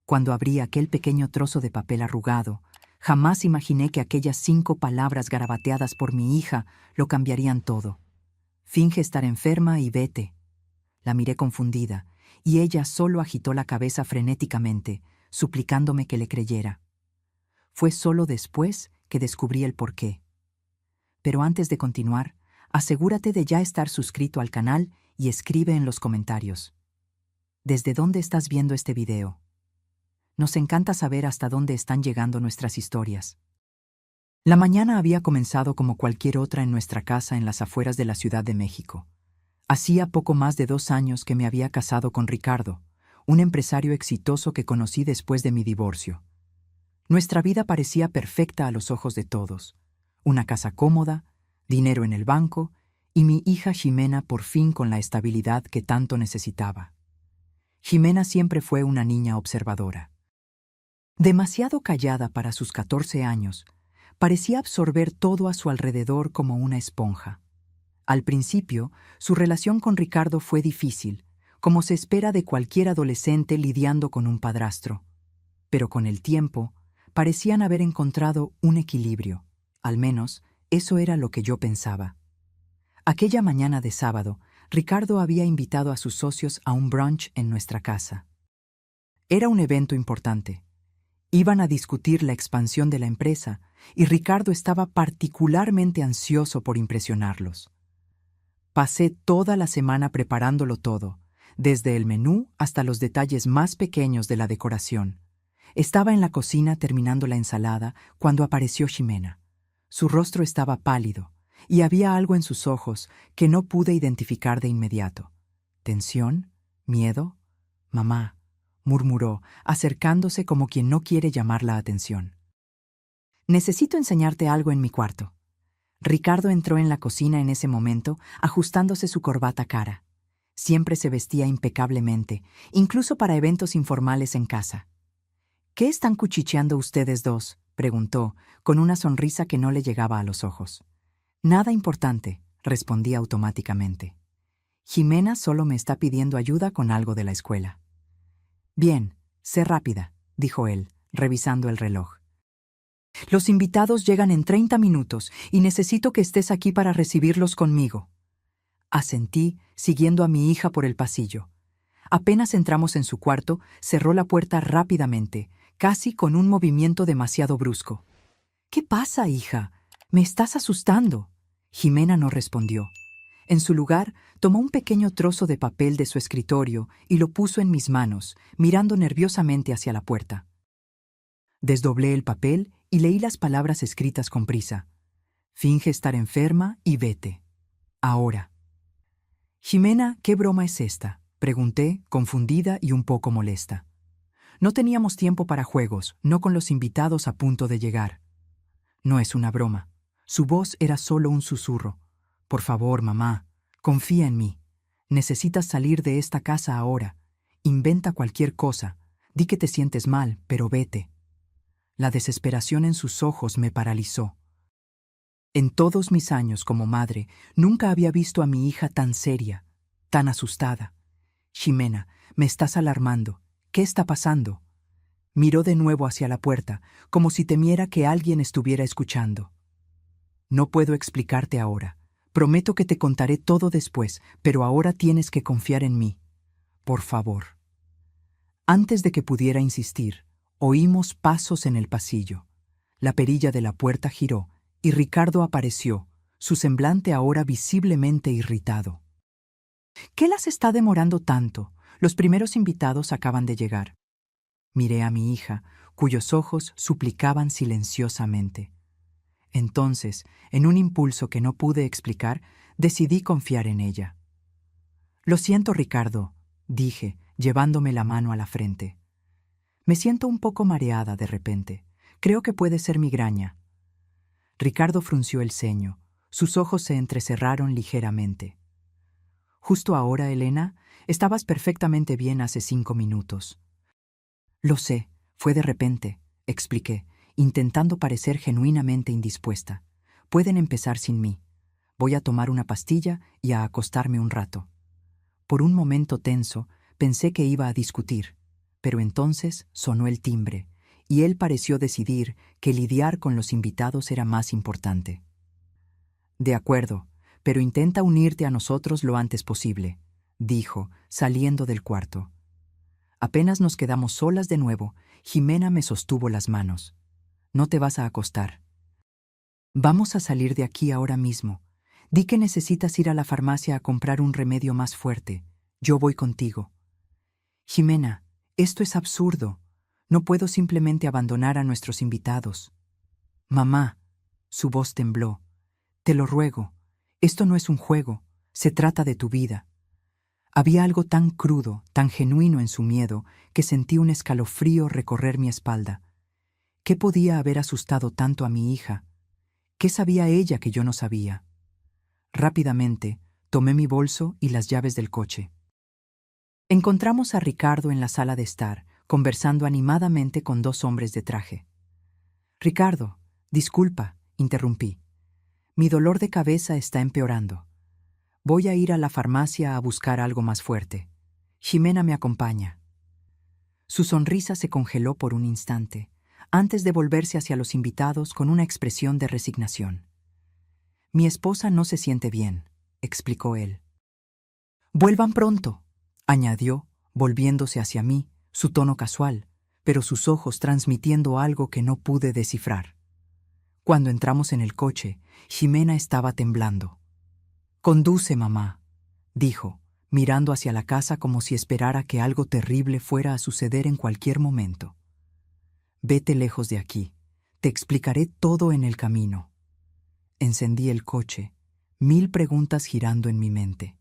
Cuando abrí aquel pequeño trozo de papel arrugado, jamás imaginé que aquellas 5 palabras garabateadas por mi hija lo cambiarían todo. Finge estar enferma y vete. La miré confundida, y ella solo agitó la cabeza frenéticamente, suplicándome que le creyera. Fue solo después que descubrí el porqué. Pero antes de continuar, asegúrate de ya estar suscrito al canal y escribe en los comentarios. ¿Desde dónde estás viendo este video? Nos encanta saber hasta dónde están llegando nuestras historias. La mañana había comenzado como cualquier otra en nuestra casa en las afueras de la Ciudad de México. Hacía poco más de 2 años que me había casado con Ricardo, un empresario exitoso que conocí después de mi divorcio. Nuestra vida parecía perfecta a los ojos de todos. Una casa cómoda, dinero en el banco y mi hija Ximena por fin con la estabilidad que tanto necesitaba. Ximena siempre fue una niña observadora. Demasiado callada para sus 14 años, parecía absorber todo a su alrededor como una esponja. Al principio, su relación con Ricardo fue difícil, como se espera de cualquier adolescente lidiando con un padrastro. Pero con el tiempo, parecían haber encontrado un equilibrio. Al menos, eso era lo que yo pensaba. Aquella mañana de sábado, Ricardo había invitado a sus socios a un brunch en nuestra casa. Era un evento importante. Iban a discutir la expansión de la empresa y Ricardo estaba particularmente ansioso por impresionarlos. Pasé toda la semana preparándolo todo, desde el menú hasta los detalles más pequeños de la decoración. Estaba en la cocina terminando la ensalada cuando apareció Ximena. Su rostro estaba pálido y había algo en sus ojos que no pude identificar de inmediato. ¿Tensión? ¿Miedo? «Mamá», murmuró, acercándose como quien no quiere llamar la atención. «Necesito enseñarte algo en mi cuarto». Ricardo entró en la cocina en ese momento, ajustándose su corbata cara. Siempre se vestía impecablemente, incluso para eventos informales en casa. «¿Qué están cuchicheando ustedes dos?», preguntó, con una sonrisa que no le llegaba a los ojos. «Nada importante», respondí automáticamente. «Ximena solo me está pidiendo ayuda con algo de la escuela». «Bien, sé rápida», dijo él, revisando el reloj. «Los invitados llegan en 30 minutos y necesito que estés aquí para recibirlos conmigo». Asentí, siguiendo a mi hija por el pasillo. Apenas entramos en su cuarto, cerró la puerta rápidamente, casi con un movimiento demasiado brusco. «¿Qué pasa, hija? Me estás asustando». Ximena no respondió. En su lugar, tomó un pequeño trozo de papel de su escritorio y lo puso en mis manos, mirando nerviosamente hacia la puerta. Desdoblé el papel y leí las palabras escritas con prisa. «Finge estar enferma y vete. Ahora». «Ximena, ¿qué broma es esta?», pregunté, confundida y un poco molesta. No teníamos tiempo para juegos, no con los invitados a punto de llegar. «No es una broma». Su voz era solo un susurro. «Por favor, mamá, confía en mí. Necesitas salir de esta casa ahora. Inventa cualquier cosa. Di que te sientes mal, pero vete». La desesperación en sus ojos me paralizó. En todos mis años como madre, nunca había visto a mi hija tan seria, tan asustada. «Ximena, me estás alarmando. ¿Qué está pasando?». Miró de nuevo hacia la puerta, como si temiera que alguien estuviera escuchando. «No puedo explicarte ahora. Prometo que te contaré todo después, pero ahora tienes que confiar en mí. Por favor». Antes de que pudiera insistir, oímos pasos en el pasillo. La perilla de la puerta giró y Ricardo apareció, su semblante ahora visiblemente irritado. «¿Qué las está demorando tanto? Los primeros invitados acaban de llegar». Miré a mi hija, cuyos ojos suplicaban silenciosamente. Entonces, en un impulso que no pude explicar, decidí confiar en ella. «Lo siento, Ricardo», dije, llevándome la mano a la frente. «Me siento un poco mareada de repente. Creo que puede ser migraña». Ricardo frunció el ceño. Sus ojos se entrecerraron ligeramente. «Justo ahora, Elena, estabas perfectamente bien hace 5 minutos». «Lo sé, fue de repente», expliqué, intentando parecer genuinamente indispuesta. «Pueden empezar sin mí. Voy a tomar una pastilla y a acostarme un rato». Por un momento tenso, pensé que iba a discutir. Pero entonces sonó el timbre, y él pareció decidir que lidiar con los invitados era más importante. «De acuerdo, pero intenta unirte a nosotros lo antes posible», dijo, saliendo del cuarto. Apenas nos quedamos solas de nuevo, Jimena me sostuvo las manos. «No te vas a acostar. Vamos a salir de aquí ahora mismo. Di que necesitas ir a la farmacia a comprar un remedio más fuerte. Yo voy contigo». «Jimena, esto es absurdo. No puedo simplemente abandonar a nuestros invitados». «Mamá», su voz tembló, «te lo ruego. Esto no es un juego. Se trata de tu vida». Había algo tan crudo, tan genuino en su miedo, que sentí un escalofrío recorrer mi espalda. ¿Qué podía haber asustado tanto a mi hija? ¿Qué sabía ella que yo no sabía? Rápidamente, tomé mi bolso y las llaves del coche. Encontramos a Ricardo en la sala de estar, conversando animadamente con dos hombres de traje. «Ricardo, disculpa», interrumpí. «Mi dolor de cabeza está empeorando. Voy a ir a la farmacia a buscar algo más fuerte. Jimena me acompaña». Su sonrisa se congeló por un instante, antes de volverse hacia los invitados con una expresión de resignación. «Mi esposa no se siente bien», explicó él. «Vuelvan pronto», añadió, volviéndose hacia mí, su tono casual, pero sus ojos transmitiendo algo que no pude descifrar. Cuando entramos en el coche, Jimena estaba temblando. «Conduce, mamá», dijo, mirando hacia la casa como si esperara que algo terrible fuera a suceder en cualquier momento. «Vete lejos de aquí. Te explicaré todo en el camino». Encendí el coche, 1000 preguntas girando en mi mente.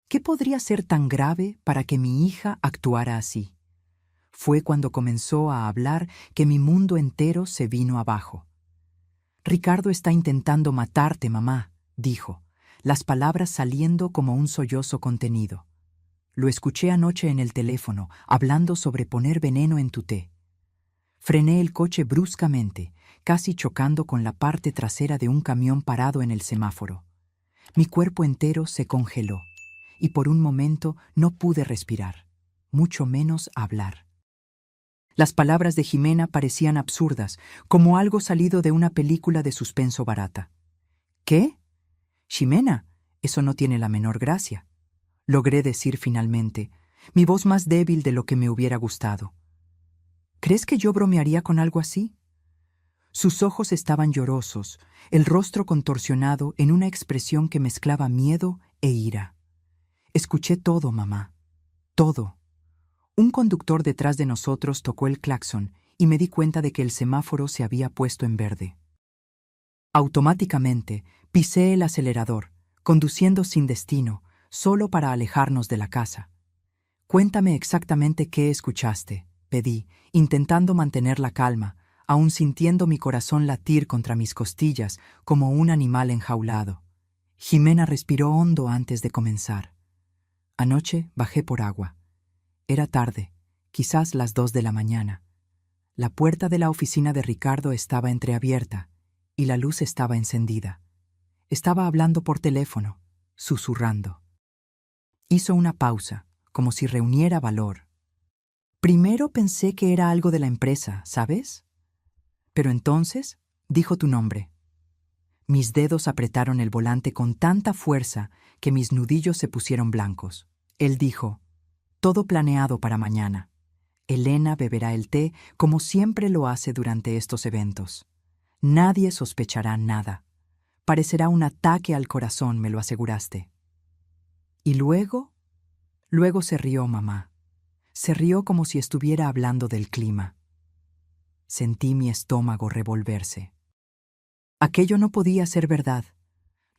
¿Qué podría ser tan grave para que mi hija actuara así? Fue cuando comenzó a hablar que mi mundo entero se vino abajo. «Ricardo está intentando matarte, mamá», dijo, las palabras saliendo como un sollozo contenido. «Lo escuché anoche en el teléfono, hablando sobre poner veneno en tu té». Frené el coche bruscamente, casi chocando con la parte trasera de un camión parado en el semáforo. Mi cuerpo entero se congeló, y por un momento no pude respirar, mucho menos hablar. Las palabras de Jimena parecían absurdas, como algo salido de una película de suspenso barata. «¿Qué? Ximena, eso no tiene la menor gracia», logré decir finalmente, mi voz más débil de lo que me hubiera gustado. «¿Crees que yo bromearía con algo así?» Sus ojos estaban llorosos, el rostro contorsionado en una expresión que mezclaba miedo e ira. «Escuché todo, mamá. Todo». Un conductor detrás de nosotros tocó el claxon y me di cuenta de que el semáforo se había puesto en verde. Automáticamente, pisé el acelerador, conduciendo sin destino, solo para alejarnos de la casa. «Cuéntame exactamente qué escuchaste», pedí, intentando mantener la calma, aún sintiendo mi corazón latir contra mis costillas como un animal enjaulado. Jimena respiró hondo antes de comenzar. «Anoche bajé por agua. Era tarde, quizás las 2 de la mañana. La puerta de la oficina de Ricardo estaba entreabierta y la luz estaba encendida. Estaba hablando por teléfono, susurrando». Hizo una pausa, como si reuniera valor. «Primero pensé que era algo de la empresa, ¿sabes? Pero entonces dijo tu nombre». Mis dedos apretaron el volante con tanta fuerza que mis nudillos se pusieron blancos. Él dijo: «Todo planeado para mañana. Elena beberá el té como siempre lo hace durante estos eventos. Nadie sospechará nada. Parecerá un ataque al corazón, me lo aseguraste». «¿Y luego?» Luego se rió, mamá. Se rió como si estuviera hablando del clima. Sentí mi estómago revolverse. Aquello no podía ser verdad.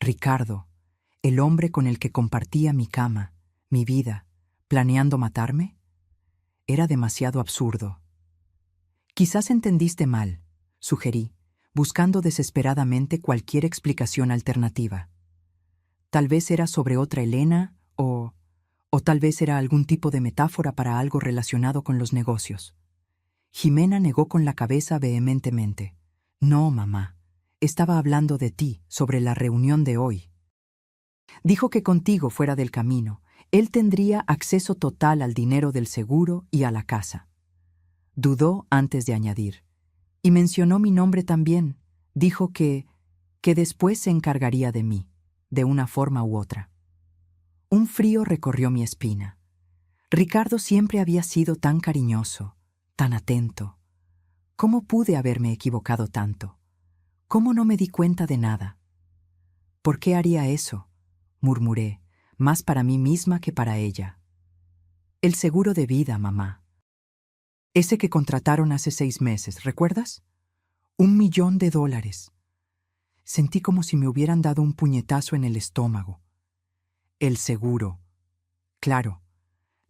Ricardo, el hombre con el que compartía mi cama, mi vida, planeando matarme, era demasiado absurdo. «Quizás entendiste mal», sugerí, buscando desesperadamente cualquier explicación alternativa. Tal vez era sobre otra Elena o tal vez era algún tipo de metáfora para algo relacionado con los negocios. Jimena negó con la cabeza vehementemente. «No, mamá. Estaba hablando de ti, sobre la reunión de hoy. Dijo que contigo fuera del camino, Él tendría acceso total al dinero del seguro y a la casa. Dudó antes de añadir. Y mencionó mi nombre también. Dijo que después se encargaría de mí, de una forma u otra. Un frío recorrió mi espina. Ricardo siempre había sido tan cariñoso, tan atento. ¿Cómo pude haberme equivocado tanto? ¿Cómo no me di cuenta de nada? ¿Por qué haría eso?, murmuré, más para mí misma que para ella. El seguro de vida, mamá. Ese que contrataron hace 6 meses, ¿recuerdas? $1.000.000. Sentí como si me hubieran dado un puñetazo en el estómago. El seguro. Claro,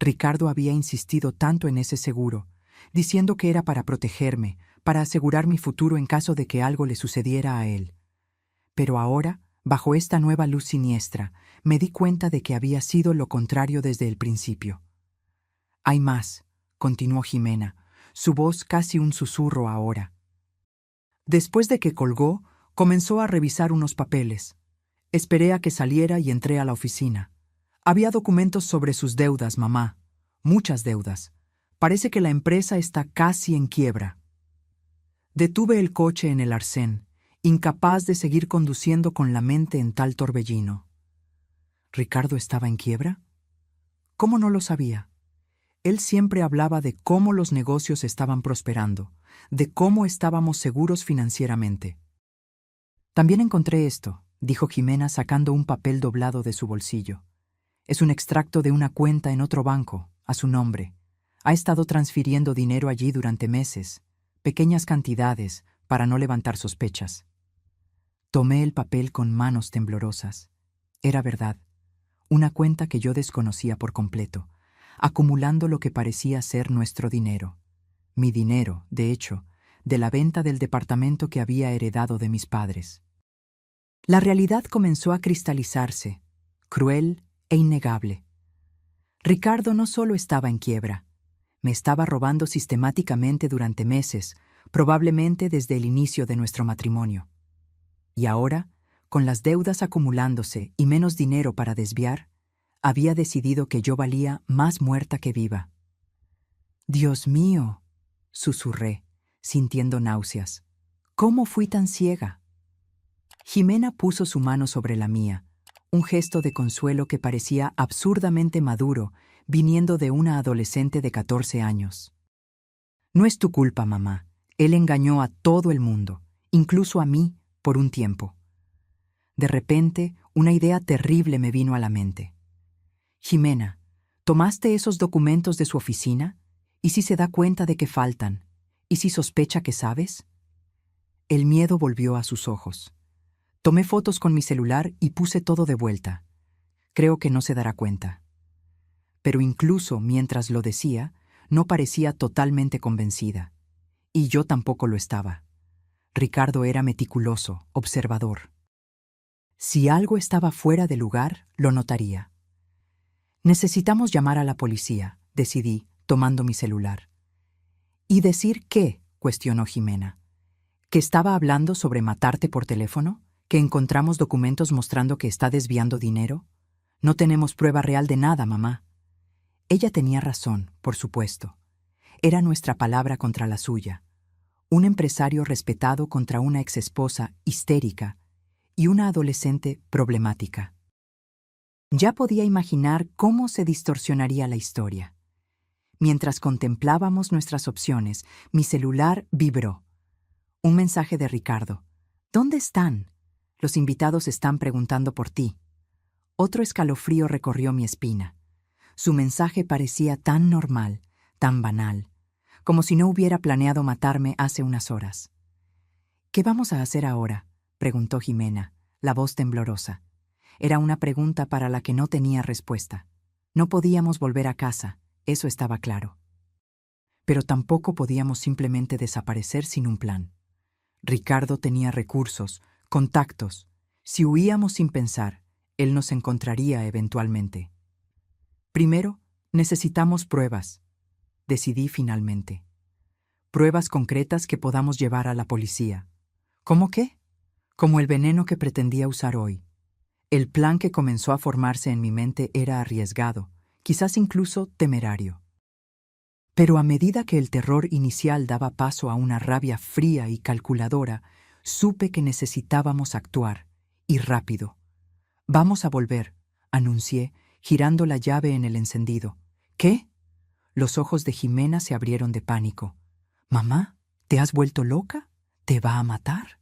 Ricardo había insistido tanto en ese seguro, diciendo que era para protegerme, para asegurar mi futuro en caso de que algo le sucediera a él. Pero ahora, bajo esta nueva luz siniestra, me di cuenta de que había sido lo contrario desde el principio. Hay más, continuó Jimena, su voz casi un susurro ahora. Después de que colgó, comenzó a revisar unos papeles. Esperé a que saliera y entré a la oficina. Había documentos sobre sus deudas, mamá. Muchas deudas. Parece que la empresa está casi en quiebra. Detuve el coche en el arcén, incapaz de seguir conduciendo con la mente en tal torbellino. ¿Ricardo estaba en quiebra? ¿Cómo no lo sabía? Él siempre hablaba de cómo los negocios estaban prosperando, de cómo estábamos seguros financieramente. También encontré esto, dijo Jimena sacando un papel doblado de su bolsillo. Es un extracto de una cuenta en otro banco, a su nombre. Ha estado transfiriendo dinero allí durante meses, pequeñas cantidades, para no levantar sospechas. Tomé el papel con manos temblorosas. Era verdad, una cuenta que yo desconocía por completo, acumulando lo que parecía ser nuestro dinero. Mi dinero, de hecho, de la venta del departamento que había heredado de mis padres. La realidad comenzó a cristalizarse, cruel e innegable. Ricardo no solo estaba en quiebra, me estaba robando sistemáticamente durante meses, probablemente desde el inicio de nuestro matrimonio. Y ahora, con las deudas acumulándose y menos dinero para desviar, había decidido que yo valía más muerta que viva. «Dios mío», susurré, sintiendo náuseas. «¿Cómo fui tan ciega?». Jimena puso su mano sobre la mía, un gesto de consuelo que parecía absurdamente maduro, viniendo de una adolescente de 14 años. «No es tu culpa, mamá. Él engañó a todo el mundo, incluso a mí, por un tiempo». De repente, una idea terrible me vino a la mente. «Jimena, ¿tomaste esos documentos de su oficina? ¿Y si se da cuenta de que faltan? ¿Y si sospecha que sabes?». El miedo volvió a sus ojos. Tomé fotos con mi celular y puse todo de vuelta. Creo que no se dará cuenta. Pero incluso mientras lo decía, no parecía totalmente convencida. Y yo tampoco lo estaba. Ricardo era meticuloso, observador. Si algo estaba fuera de lugar, lo notaría. «Necesitamos llamar a la policía», decidí, tomando mi celular. «¿Y decir qué?», cuestionó Jimena. ¿Que estaba hablando sobre matarte por teléfono? ¿Que encontramos documentos mostrando que está desviando dinero? No tenemos prueba real de nada, mamá». Ella tenía razón, por supuesto. Era nuestra palabra contra la suya. Un empresario respetado contra una exesposa histérica y una adolescente problemática. Ya podía imaginar cómo se distorsionaría la historia. Mientras contemplábamos nuestras opciones, mi celular vibró. Un mensaje de Ricardo. «¿Dónde están? Los invitados están preguntando por ti». Otro escalofrío recorrió mi espina. Su mensaje parecía tan normal, tan banal, como si no hubiera planeado matarme hace unas horas. «¿Qué vamos a hacer ahora?», preguntó Jimena, la voz temblorosa. Era una pregunta para la que no tenía respuesta. No podíamos volver a casa, eso estaba claro. Pero tampoco podíamos simplemente desaparecer sin un plan. Ricardo tenía recursos, contactos. Si huíamos sin pensar, él nos encontraría eventualmente. «Primero, necesitamos pruebas», decidí finalmente. Pruebas concretas que podamos llevar a la policía. ¿Cómo qué? Como el veneno que pretendía usar hoy. El plan que comenzó a formarse en mi mente era arriesgado, quizás incluso temerario. Pero a medida que el terror inicial daba paso a una rabia fría y calculadora, supe que necesitábamos actuar, y rápido. «Vamos a volver», anuncié, girando la llave en el encendido. «¿Qué?». Los ojos de Jimena se abrieron de pánico. «Mamá, ¿te has vuelto loca? ¿Te va a matar?».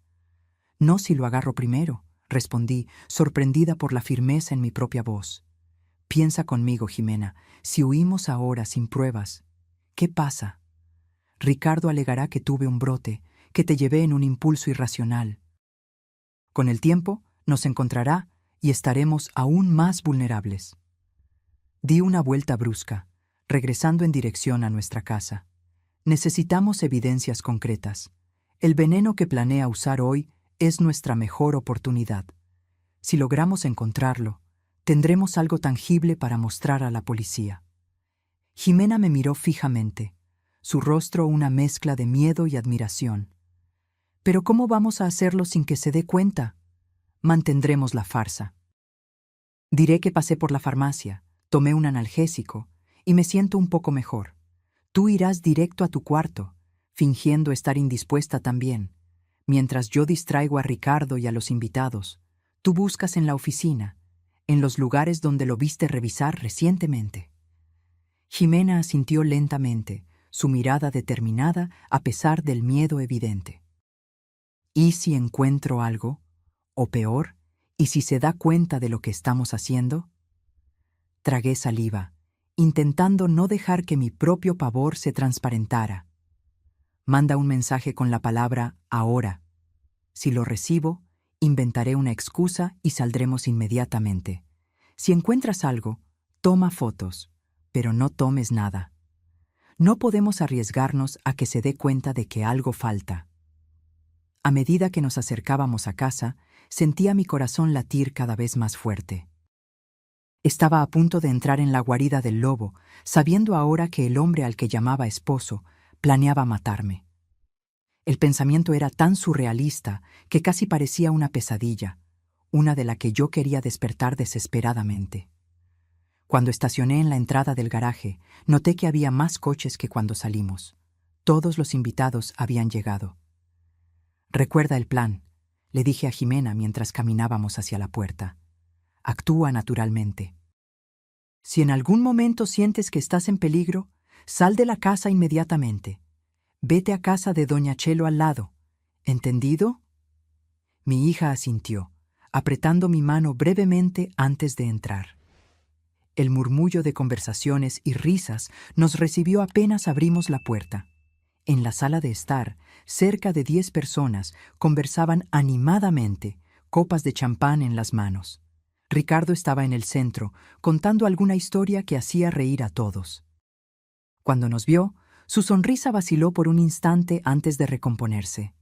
«No si lo agarro primero», respondí, sorprendida por la firmeza en mi propia voz. «Piensa conmigo, Jimena, si huimos ahora sin pruebas, ¿qué pasa? Ricardo alegará que tuve un brote, que te llevé en un impulso irracional. Con el tiempo, nos encontrará y estaremos aún más vulnerables». Di una vuelta brusca, regresando en dirección a nuestra casa. Necesitamos evidencias concretas. El veneno que planea usar hoy es nuestra mejor oportunidad. Si logramos encontrarlo, tendremos algo tangible para mostrar a la policía. Jimena me miró fijamente, su rostro una mezcla de miedo y admiración. «¿Pero cómo vamos a hacerlo sin que se dé cuenta?». «Mantendremos la farsa. Diré que pasé por la farmacia, tomé un analgésico y me siento un poco mejor. Tú irás directo a tu cuarto, fingiendo estar indispuesta también, mientras yo distraigo a Ricardo y a los invitados. Tú buscas en la oficina, en los lugares donde lo viste revisar recientemente». Jimena asintió lentamente, su mirada determinada a pesar del miedo evidente. «¿Y si encuentro algo? O peor, ¿y si se da cuenta de lo que estamos haciendo?». Tragué saliva, intentando no dejar que mi propio pavor se transparentara. «Manda un mensaje con la palabra ahora. Si lo recibo, inventaré una excusa y saldremos inmediatamente. Si encuentras algo, toma fotos, pero no tomes nada. No podemos arriesgarnos a que se dé cuenta de que algo falta». A medida que nos acercábamos a casa, sentía mi corazón latir cada vez más fuerte. Estaba a punto de entrar en la guarida del lobo, sabiendo ahora que el hombre al que llamaba esposo planeaba matarme. El pensamiento era tan surrealista que casi parecía una pesadilla, una de la que yo quería despertar desesperadamente. Cuando estacioné en la entrada del garaje, noté que había más coches que cuando salimos. Todos los invitados habían llegado. «Recuerda el plan», le dije a Jimena mientras caminábamos hacia la puerta. «Actúa naturalmente. Si en algún momento sientes que estás en peligro, sal de la casa inmediatamente. Vete a casa de doña Chelo al lado. ¿Entendido?». Mi hija asintió, apretando mi mano brevemente antes de entrar. El murmullo de conversaciones y risas nos recibió apenas abrimos la puerta. En la sala de estar, cerca de 10 personas conversaban animadamente, copas de champán en las manos. Ricardo estaba en el centro, contando alguna historia que hacía reír a todos. Cuando nos vio, su sonrisa vaciló por un instante antes de recomponerse.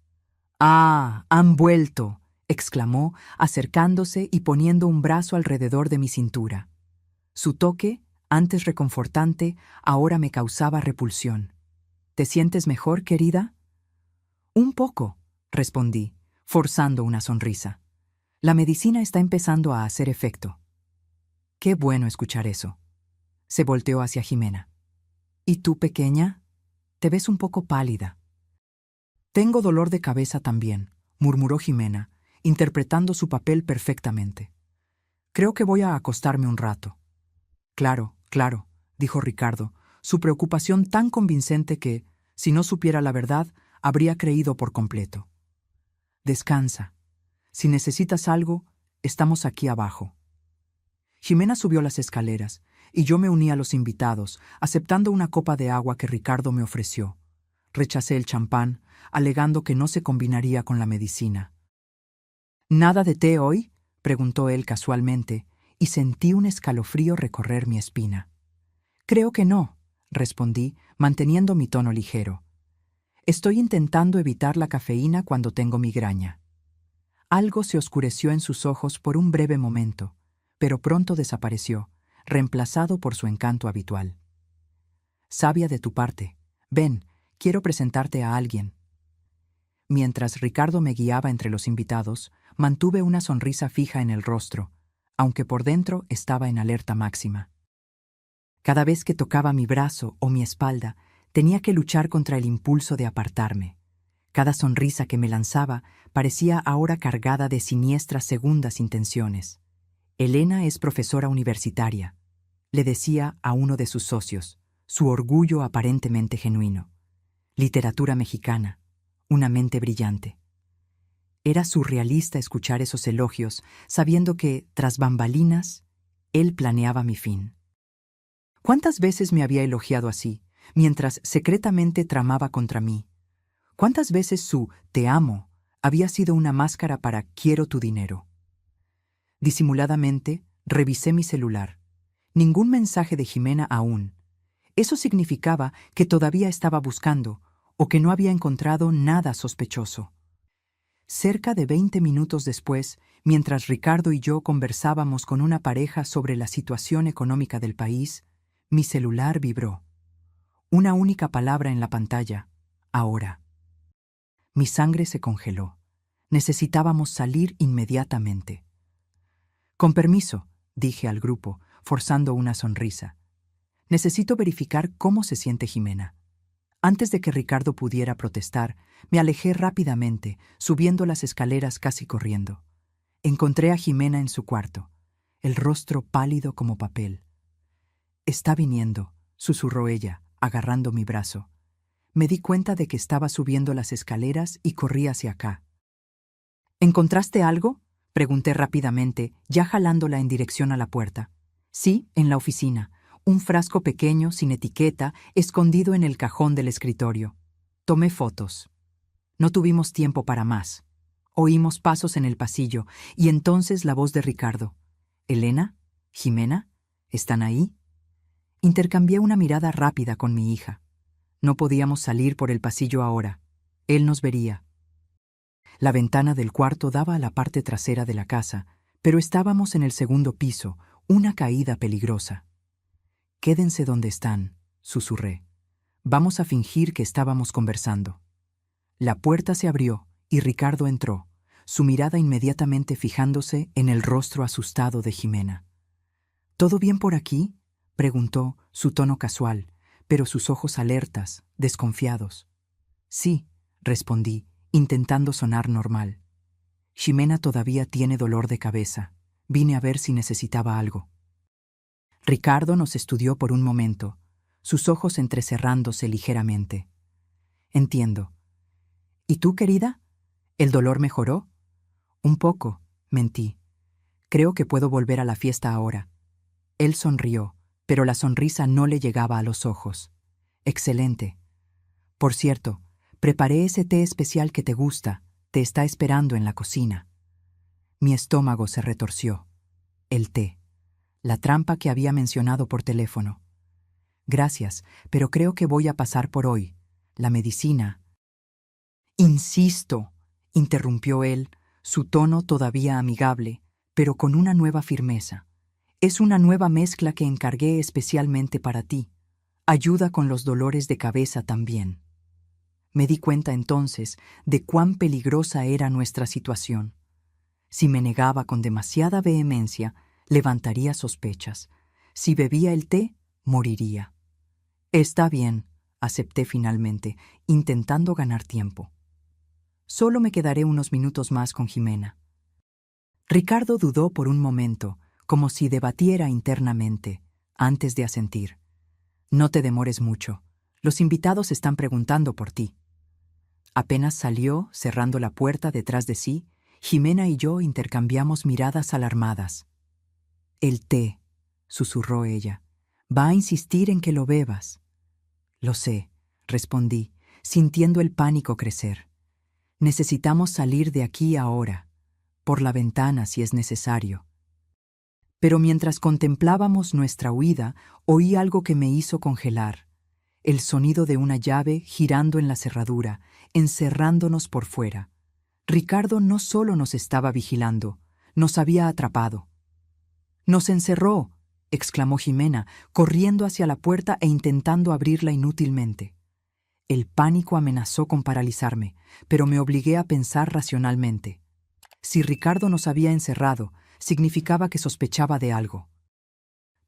«¡Ah, han vuelto!», exclamó, acercándose y poniendo un brazo alrededor de mi cintura. Su toque, antes reconfortante, ahora me causaba repulsión. «¿Te sientes mejor, querida?». «Un poco», respondí, forzando una sonrisa. «La medicina está empezando a hacer efecto». «Qué bueno escuchar eso». Se volteó hacia Jimena. «¿Y tú, pequeña? Te ves un poco pálida». «Tengo dolor de cabeza también», murmuró Jimena, interpretando su papel perfectamente. «Creo que voy a acostarme un rato». «Claro, claro», dijo Ricardo, su preocupación tan convincente que, si no supiera la verdad, habría creído por completo. «Descansa. Si necesitas algo, estamos aquí abajo». Jimena subió las escaleras, y yo me uní a los invitados, aceptando una copa de agua que Ricardo me ofreció. Rechacé el champán, alegando que no se combinaría con la medicina. «¿Nada de té hoy?», preguntó él casualmente, y sentí un escalofrío recorrer mi espina. «Creo que no», respondí, manteniendo mi tono ligero. «Estoy intentando evitar la cafeína cuando tengo migraña». Algo se oscureció en sus ojos por un breve momento, pero pronto desapareció, reemplazado por su encanto habitual. «Sabia de tu parte. Ven, quiero presentarte a alguien». Mientras Ricardo me guiaba entre los invitados, mantuve una sonrisa fija en el rostro, aunque por dentro estaba en alerta máxima. Cada vez que tocaba mi brazo o mi espalda, tenía que luchar contra el impulso de apartarme. Cada sonrisa que me lanzaba parecía ahora cargada de siniestras segundas intenciones. Elena es profesora universitaria, le decía a uno de sus socios, su orgullo aparentemente genuino. Literatura mexicana, una mente brillante. Era surrealista escuchar esos elogios, sabiendo que, tras bambalinas, él planeaba mi fin. ¿Cuántas veces me había elogiado así, mientras secretamente tramaba contra mí? ¿Cuántas veces su «te amo» había sido una máscara para «quiero tu dinero»? Disimuladamente, revisé mi celular. Ningún mensaje de Jimena aún. Eso significaba que todavía estaba buscando, o que no había encontrado nada sospechoso. Cerca de 20 minutos después, mientras Ricardo y yo conversábamos con una pareja sobre la situación económica del país, mi celular vibró. Una única palabra en la pantalla: ahora. Mi sangre se congeló. Necesitábamos salir inmediatamente. Con permiso, dije al grupo, forzando una sonrisa. Necesito verificar cómo se siente Jimena. Antes de que Ricardo pudiera protestar, me alejé rápidamente, subiendo las escaleras casi corriendo. Encontré a Jimena en su cuarto, el rostro pálido como papel. «Está viniendo», susurró ella, agarrando mi brazo. Me di cuenta de que estaba subiendo las escaleras y corrí hacia acá. «¿Encontraste algo?», pregunté rápidamente, ya jalándola en dirección a la puerta. «Sí, en la oficina. Un frasco pequeño, sin etiqueta, escondido en el cajón del escritorio. Tomé fotos». No tuvimos tiempo para más. Oímos pasos en el pasillo y entonces la voz de Ricardo. «¿Elena? ¿Jimena? ¿Están ahí?». Intercambié una mirada rápida con mi hija. No podíamos salir por el pasillo ahora. Él nos vería. La ventana del cuarto daba a la parte trasera de la casa, pero estábamos en el segundo piso, una caída peligrosa. «Quédense donde están», susurré. «Vamos a fingir que estábamos conversando». La puerta se abrió y Ricardo entró, su mirada inmediatamente fijándose en el rostro asustado de Jimena. «¿Todo bien por aquí?», preguntó, su tono casual, pero sus ojos alertas, desconfiados. «Sí», respondí, intentando sonar normal. «Jimena todavía tiene dolor de cabeza. Vine a ver si necesitaba algo». Ricardo nos estudió por un momento, sus ojos entrecerrándose ligeramente. «Entiendo. ¿Y tú, querida? ¿El dolor mejoró?» «Un poco», mentí. «Creo que puedo volver a la fiesta ahora». Él sonrió, pero la sonrisa no le llegaba a los ojos. «Excelente. Por cierto, preparé ese té especial que te gusta. Te está esperando en la cocina». Mi estómago se retorció. El té. La trampa que había mencionado por teléfono. «Gracias, pero creo que voy a pasar por hoy. La medicina». «Insisto», interrumpió él, su tono todavía amigable, pero con una nueva firmeza. «Es una nueva mezcla que encargué especialmente para ti. Ayuda con los dolores de cabeza también». Me di cuenta entonces de cuán peligrosa era nuestra situación. Si me negaba con demasiada vehemencia, levantaría sospechas. Si bebía el té, moriría. «Está bien», acepté finalmente, intentando ganar tiempo. «Solo me quedaré unos minutos más con Jimena». Ricardo dudó por un momento, como si debatiera internamente, antes de asentir. «No te demores mucho. Los invitados están preguntando por ti». Apenas salió, cerrando la puerta detrás de sí, Jimena y yo intercambiamos miradas alarmadas. «El té», susurró ella. «Va a insistir en que lo bebas». «Lo sé», respondí, sintiendo el pánico crecer. «Necesitamos salir de aquí ahora, por la ventana si es necesario». Pero mientras contemplábamos nuestra huida, oí algo que me hizo congelar. El sonido de una llave girando en la cerradura, encerrándonos por fuera. Ricardo no solo nos estaba vigilando, nos había atrapado. «¡Nos encerró!», exclamó Jimena, corriendo hacia la puerta e intentando abrirla inútilmente. El pánico amenazó con paralizarme, pero me obligué a pensar racionalmente. Si Ricardo nos había encerrado, significaba que sospechaba de algo.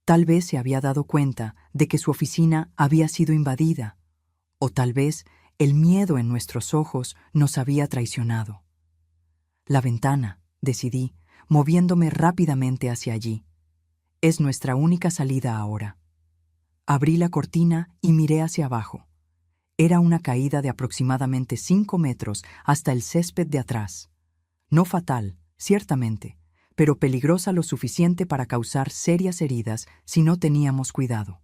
Tal vez se había dado cuenta de que su oficina había sido invadida, o tal vez el miedo en nuestros ojos nos había traicionado. La ventana, decidí, moviéndome rápidamente hacia allí. Es nuestra única salida ahora. Abrí la cortina y miré hacia abajo. Era una caída de aproximadamente 5 metros hasta el césped de atrás. No fatal, ciertamente, pero peligrosa lo suficiente para causar serias heridas si no teníamos cuidado.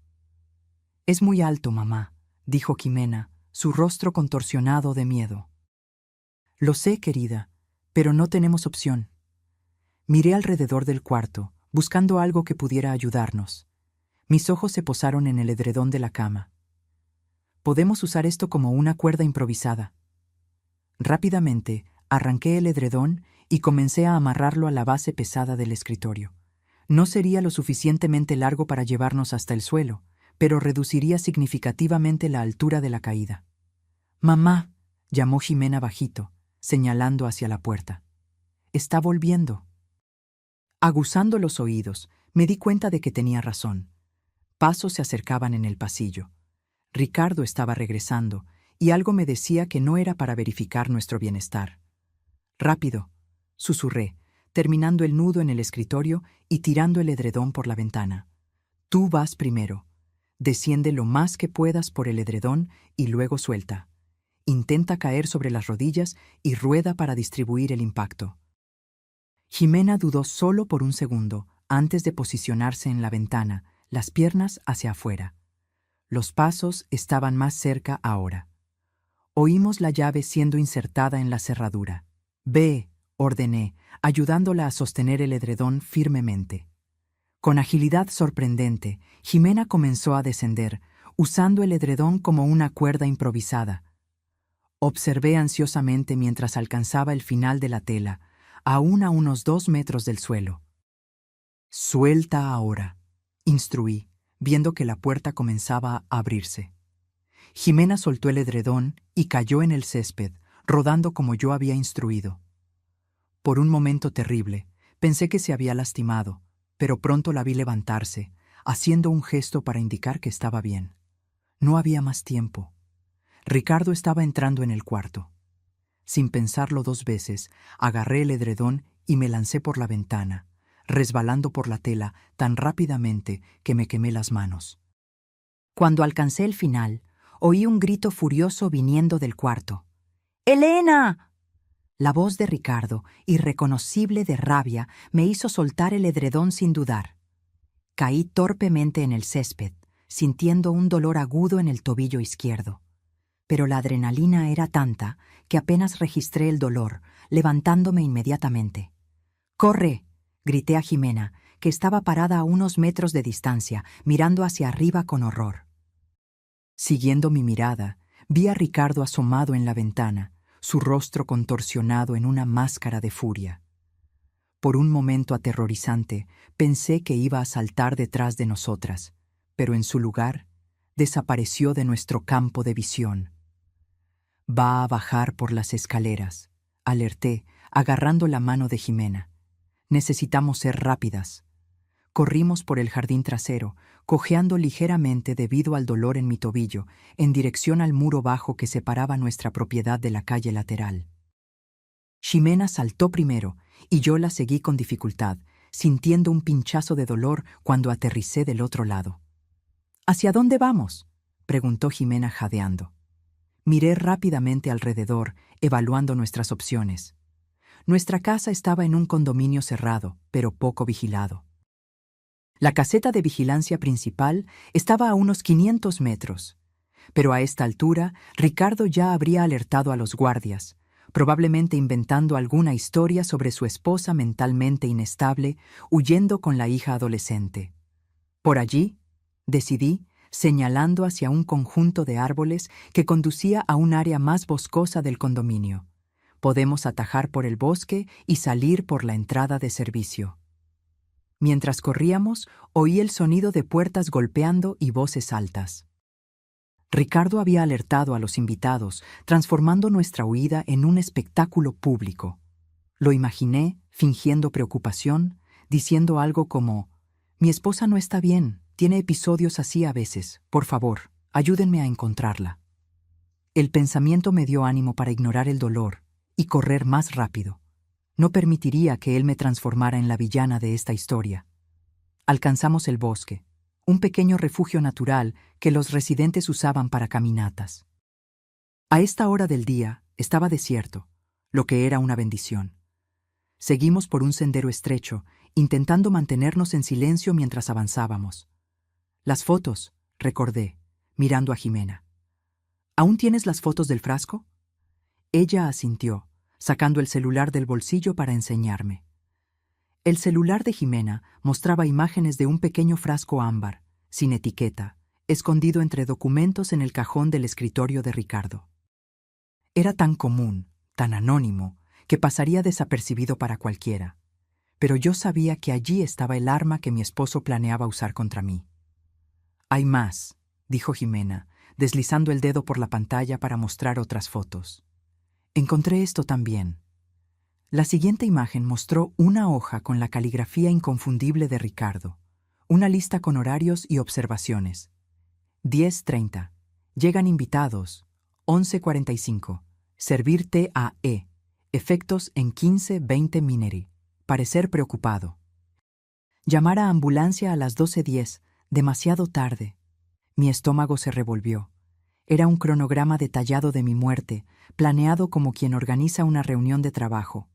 «Es muy alto, mamá», dijo Jimena, su rostro contorsionado de miedo. «Lo sé, querida, pero no tenemos opción». Miré alrededor del cuarto, buscando algo que pudiera ayudarnos. Mis ojos se posaron en el edredón de la cama. «Podemos usar esto como una cuerda improvisada». Rápidamente, arranqué el edredón y comencé a amarrarlo a la base pesada del escritorio. No sería lo suficientemente largo para llevarnos hasta el suelo, pero reduciría significativamente la altura de la caída. «Mamá», llamó Jimena bajito, señalando hacia la puerta. «Está volviendo». Aguzando los oídos, me di cuenta de que tenía razón. Pasos se acercaban en el pasillo. Ricardo estaba regresando, y algo me decía que no era para verificar nuestro bienestar. «Rápido», susurré, terminando el nudo en el escritorio y tirando el edredón por la ventana. «Tú vas primero. Desciende lo más que puedas por el edredón y luego suelta. Intenta caer sobre las rodillas y rueda para distribuir el impacto». Jimena dudó solo por un segundo antes de posicionarse en la ventana, las piernas hacia afuera. Los pasos estaban más cerca ahora. Oímos la llave siendo insertada en la cerradura. «Ve», ordené, ayudándola a sostener el edredón firmemente. Con agilidad sorprendente, Jimena comenzó a descender, usando el edredón como una cuerda improvisada. Observé ansiosamente mientras alcanzaba el final de la tela, aún a unos 2 metros del suelo. «Suelta ahora», instruí, viendo que la puerta comenzaba a abrirse. Jimena soltó el edredón y cayó en el césped, rodando como yo había instruido. Por un momento terrible, pensé que se había lastimado, pero pronto la vi levantarse, haciendo un gesto para indicar que estaba bien. No había más tiempo. Ricardo estaba entrando en el cuarto. Sin pensarlo 2 veces, agarré el edredón y me lancé por la ventana, resbalando por la tela tan rápidamente que me quemé las manos. Cuando alcancé el final, oí un grito furioso viniendo del cuarto. «¡Elena!». La voz de Ricardo, irreconocible de rabia, me hizo soltar el edredón sin dudar. Caí torpemente en el césped, sintiendo un dolor agudo en el tobillo izquierdo. Pero la adrenalina era tanta que apenas registré el dolor, levantándome inmediatamente. «¡Corre!», grité a Jimena, que estaba parada a unos metros de distancia, mirando hacia arriba con horror. Siguiendo mi mirada, vi a Ricardo asomado en la ventana, su rostro contorsionado en una máscara de furia. Por un momento aterrorizante, pensé que iba a saltar detrás de nosotras, pero en su lugar, desapareció de nuestro campo de visión. «Va a bajar por las escaleras», alerté, agarrando la mano de Jimena. «Necesitamos ser rápidas». Corrimos por el jardín trasero, cojeando ligeramente debido al dolor en mi tobillo, en dirección al muro bajo que separaba nuestra propiedad de la calle lateral. Jimena saltó primero, y yo la seguí con dificultad, sintiendo un pinchazo de dolor cuando aterricé del otro lado. «¿Hacia dónde vamos?», preguntó Jimena jadeando. Miré rápidamente alrededor, evaluando nuestras opciones. Nuestra casa estaba en un condominio cerrado, pero poco vigilado. La caseta de vigilancia principal estaba a unos 500 metros, pero a esta altura Ricardo ya habría alertado a los guardias, probablemente inventando alguna historia sobre su esposa mentalmente inestable, huyendo con la hija adolescente. Por allí, decidí, señalando hacia un conjunto de árboles que conducía a un área más boscosa del condominio. Podemos atajar por el bosque y salir por la entrada de servicio. Mientras corríamos, oí el sonido de puertas golpeando y voces altas. Ricardo había alertado a los invitados, transformando nuestra huida en un espectáculo público. Lo imaginé, fingiendo preocupación, diciendo algo como: «Mi esposa no está bien, tiene episodios así a veces, por favor, ayúdenme a encontrarla». El pensamiento me dio ánimo para ignorar el dolor y correr más rápido. No permitiría que él me transformara en la villana de esta historia. Alcanzamos el bosque, un pequeño refugio natural que los residentes usaban para caminatas. A esta hora del día estaba desierto, lo que era una bendición. Seguimos por un sendero estrecho, intentando mantenernos en silencio mientras avanzábamos. «Las fotos», recordé, mirando a Jimena. «¿Aún tienes las fotos del frasco?» Ella asintió, sacando el celular del bolsillo para enseñarme. El celular de Jimena mostraba imágenes de un pequeño frasco ámbar, sin etiqueta, escondido entre documentos en el cajón del escritorio de Ricardo. Era tan común, tan anónimo, que pasaría desapercibido para cualquiera. Pero yo sabía que allí estaba el arma que mi esposo planeaba usar contra mí. «Hay más», dijo Jimena, deslizando el dedo por la pantalla para mostrar otras fotos. «Encontré esto también». La siguiente imagen mostró una hoja con la caligrafía inconfundible de Ricardo, una lista con horarios y observaciones. 10:30. Llegan invitados. 11:45. Servir TAE. Efectos en 15-20 mineri. Parecer preocupado. Llamar a ambulancia a las 12:10. Demasiado tarde. Mi estómago se revolvió. Era un cronograma detallado de mi muerte, planeado como quien organiza una reunión de trabajo.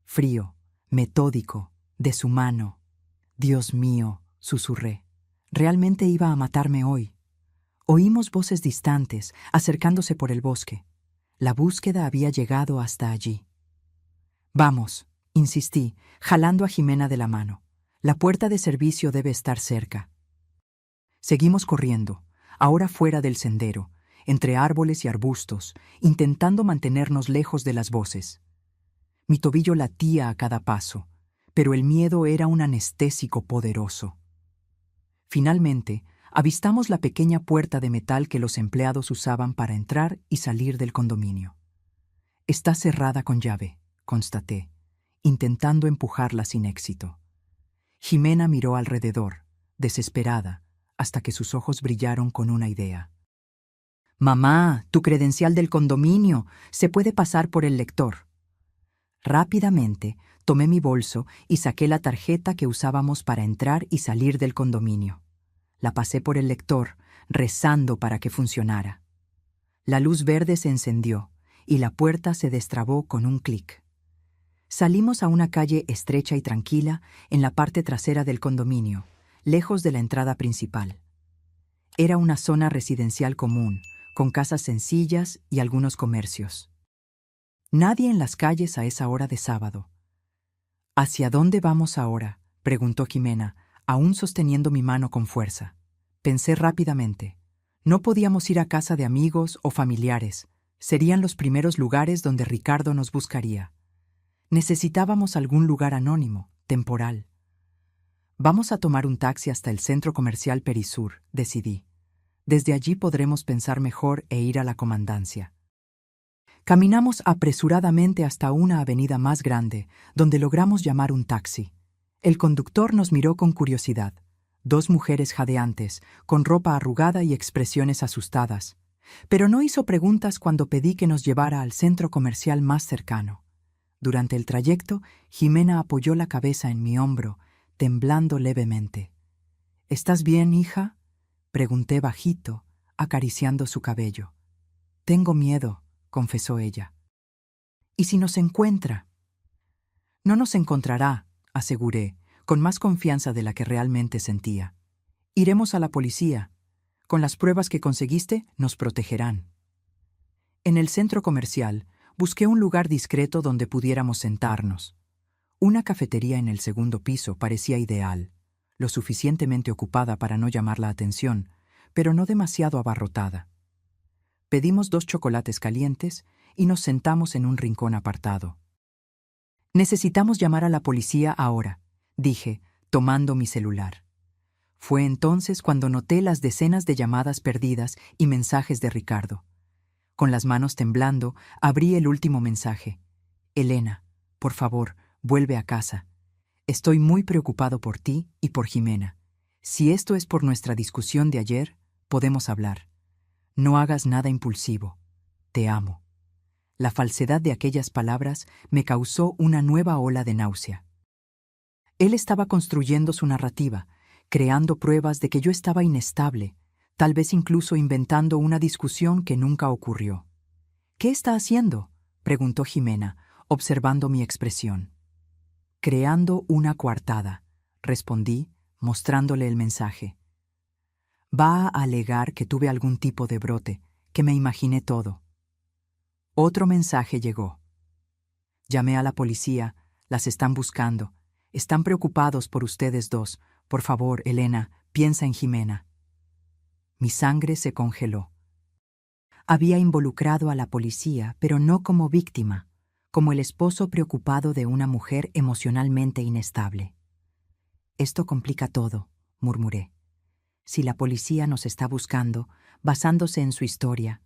Frío, metódico, deshumano. «Dios mío», susurré. «Realmente iba a matarme hoy». Oímos voces distantes, acercándose por el bosque. La búsqueda había llegado hasta allí. «Vamos», insistí, jalando a Jimena de la mano. «La puerta de servicio debe estar cerca». Seguimos corriendo, ahora fuera del sendero, entre árboles y arbustos, intentando mantenernos lejos de las voces. Mi tobillo latía a cada paso, pero el miedo era un anestésico poderoso. Finalmente, avistamos la pequeña puerta de metal que los empleados usaban para entrar y salir del condominio. «Está cerrada con llave», constaté, intentando empujarla sin éxito. Jimena miró alrededor, desesperada, hasta que sus ojos brillaron con una idea. «Mamá, tu credencial del condominio, se puede pasar por el lector». Rápidamente, tomé mi bolso y saqué la tarjeta que usábamos para entrar y salir del condominio. La pasé por el lector, rezando para que funcionara. La luz verde se encendió y la puerta se destrabó con un clic. Salimos a una calle estrecha y tranquila en la parte trasera del condominio, lejos de la entrada principal. Era una zona residencial común, con casas sencillas y algunos comercios. Nadie en las calles a esa hora de sábado. «¿Hacia dónde vamos ahora?», preguntó Jimena, aún sosteniendo mi mano con fuerza. Pensé rápidamente. No podíamos ir a casa de amigos o familiares. Serían los primeros lugares donde Ricardo nos buscaría. Necesitábamos algún lugar anónimo, temporal. «Vamos a tomar un taxi hasta el centro comercial Perisur», decidí. «Desde allí podremos pensar mejor e ir a la comandancia». Caminamos apresuradamente hasta una avenida más grande, donde logramos llamar un taxi. El conductor nos miró con curiosidad. 2 mujeres jadeantes, con ropa arrugada y expresiones asustadas. Pero no hizo preguntas cuando pedí que nos llevara al centro comercial más cercano. Durante el trayecto, Jimena apoyó la cabeza en mi hombro, temblando levemente. «¿Estás bien, hija?», pregunté bajito, acariciando su cabello. «Tengo miedo», confesó ella. «¿Y si nos encuentra?» «No nos encontrará», aseguré, con más confianza de la que realmente sentía. «Iremos a la policía. Con las pruebas que conseguiste, nos protegerán». En el centro comercial, busqué un lugar discreto donde pudiéramos sentarnos. Una cafetería en el segundo piso parecía ideal, lo suficientemente ocupada para no llamar la atención, pero no demasiado abarrotada. Pedimos 2 chocolates calientes y nos sentamos en un rincón apartado. «Necesitamos llamar a la policía ahora», dije, tomando mi celular. Fue entonces cuando noté las decenas de llamadas perdidas y mensajes de Ricardo. Con las manos temblando, abrí el último mensaje. «Elena, por favor, vuelve a casa. Estoy muy preocupado por ti y por Jimena. Si esto es por nuestra discusión de ayer, podemos hablar. No hagas nada impulsivo. Te amo. La falsedad de aquellas palabras me causó una nueva ola de náusea. Él estaba construyendo su narrativa, creando pruebas de que yo estaba inestable, tal vez incluso inventando una discusión que nunca ocurrió. ¿Qué está haciendo?, preguntó Jimena, observando mi expresión. Creando una coartada, respondí, mostrándole el mensaje. Va a alegar que tuve algún tipo de brote, que me imaginé todo. Otro mensaje llegó. Llamé a la policía, las están buscando. Están preocupados por ustedes dos. Por favor, Elena, piensa en Jimena. Mi sangre se congeló. Había involucrado a la policía, pero no como víctima, como el esposo preocupado de una mujer emocionalmente inestable. Esto complica todo, murmuré. Si la policía nos está buscando, basándose en su historia.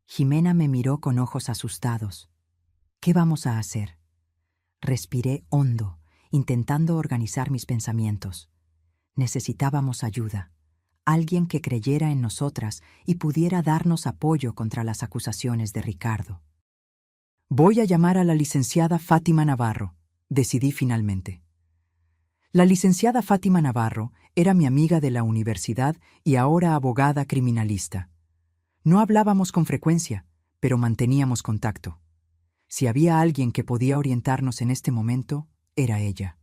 Jimena me miró con ojos asustados. ¿Qué vamos a hacer? Respiré hondo, intentando organizar mis pensamientos. Necesitábamos ayuda, alguien que creyera en nosotras y pudiera darnos apoyo contra las acusaciones de Ricardo. Voy a llamar a la licenciada Fátima Navarro, decidí finalmente. La licenciada Fátima Navarro era mi amiga de la universidad y ahora abogada criminalista. No hablábamos con frecuencia, pero manteníamos contacto. Si había alguien que podía orientarnos en este momento, era ella.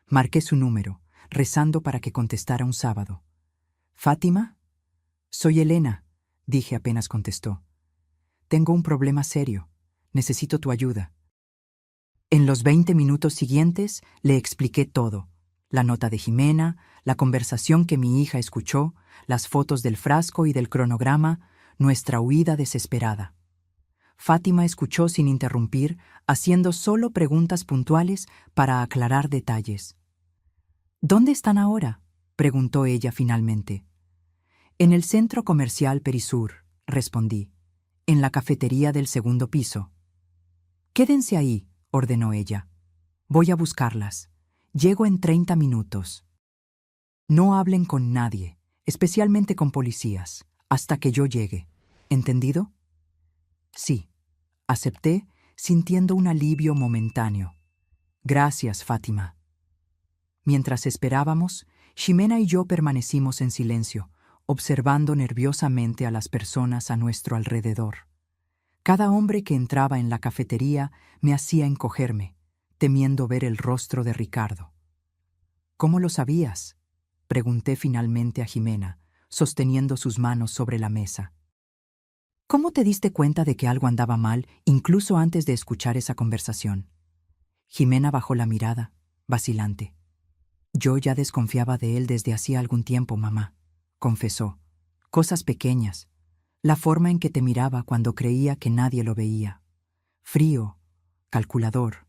Marqué su número, rezando para que contestara un sábado. ¿Fátima? Soy Elena, dije apenas contestó. Tengo un problema serio. Necesito tu ayuda. En los 20 minutos siguientes le expliqué todo. La nota de Jimena, la conversación que mi hija escuchó, las fotos del frasco y del cronograma, nuestra huida desesperada. Fátima escuchó sin interrumpir, haciendo solo preguntas puntuales para aclarar detalles. ¿Dónde están ahora?, preguntó ella finalmente. En el centro comercial Perisur, respondí. En la cafetería del segundo piso. Quédense ahí, ordenó ella. Voy a buscarlas. Llego en 30 minutos. No hablen con nadie, especialmente con policías, hasta que yo llegue. ¿Entendido? Sí, acepté, sintiendo un alivio momentáneo. Gracias, Fátima. Mientras esperábamos, Ximena y yo permanecimos en silencio, observando nerviosamente a las personas a nuestro alrededor. Cada hombre que entraba en la cafetería me hacía encogerme, temiendo ver el rostro de Ricardo. ¿Cómo lo sabías?, pregunté finalmente a Ximena, sosteniendo sus manos sobre la mesa. ¿Cómo te diste cuenta de que algo andaba mal, incluso antes de escuchar esa conversación? Ximena bajó la mirada, vacilante. Yo ya desconfiaba de él desde hacía algún tiempo, mamá, confesó. Cosas pequeñas. La forma en que te miraba cuando creía que nadie lo veía. Frío, calculador.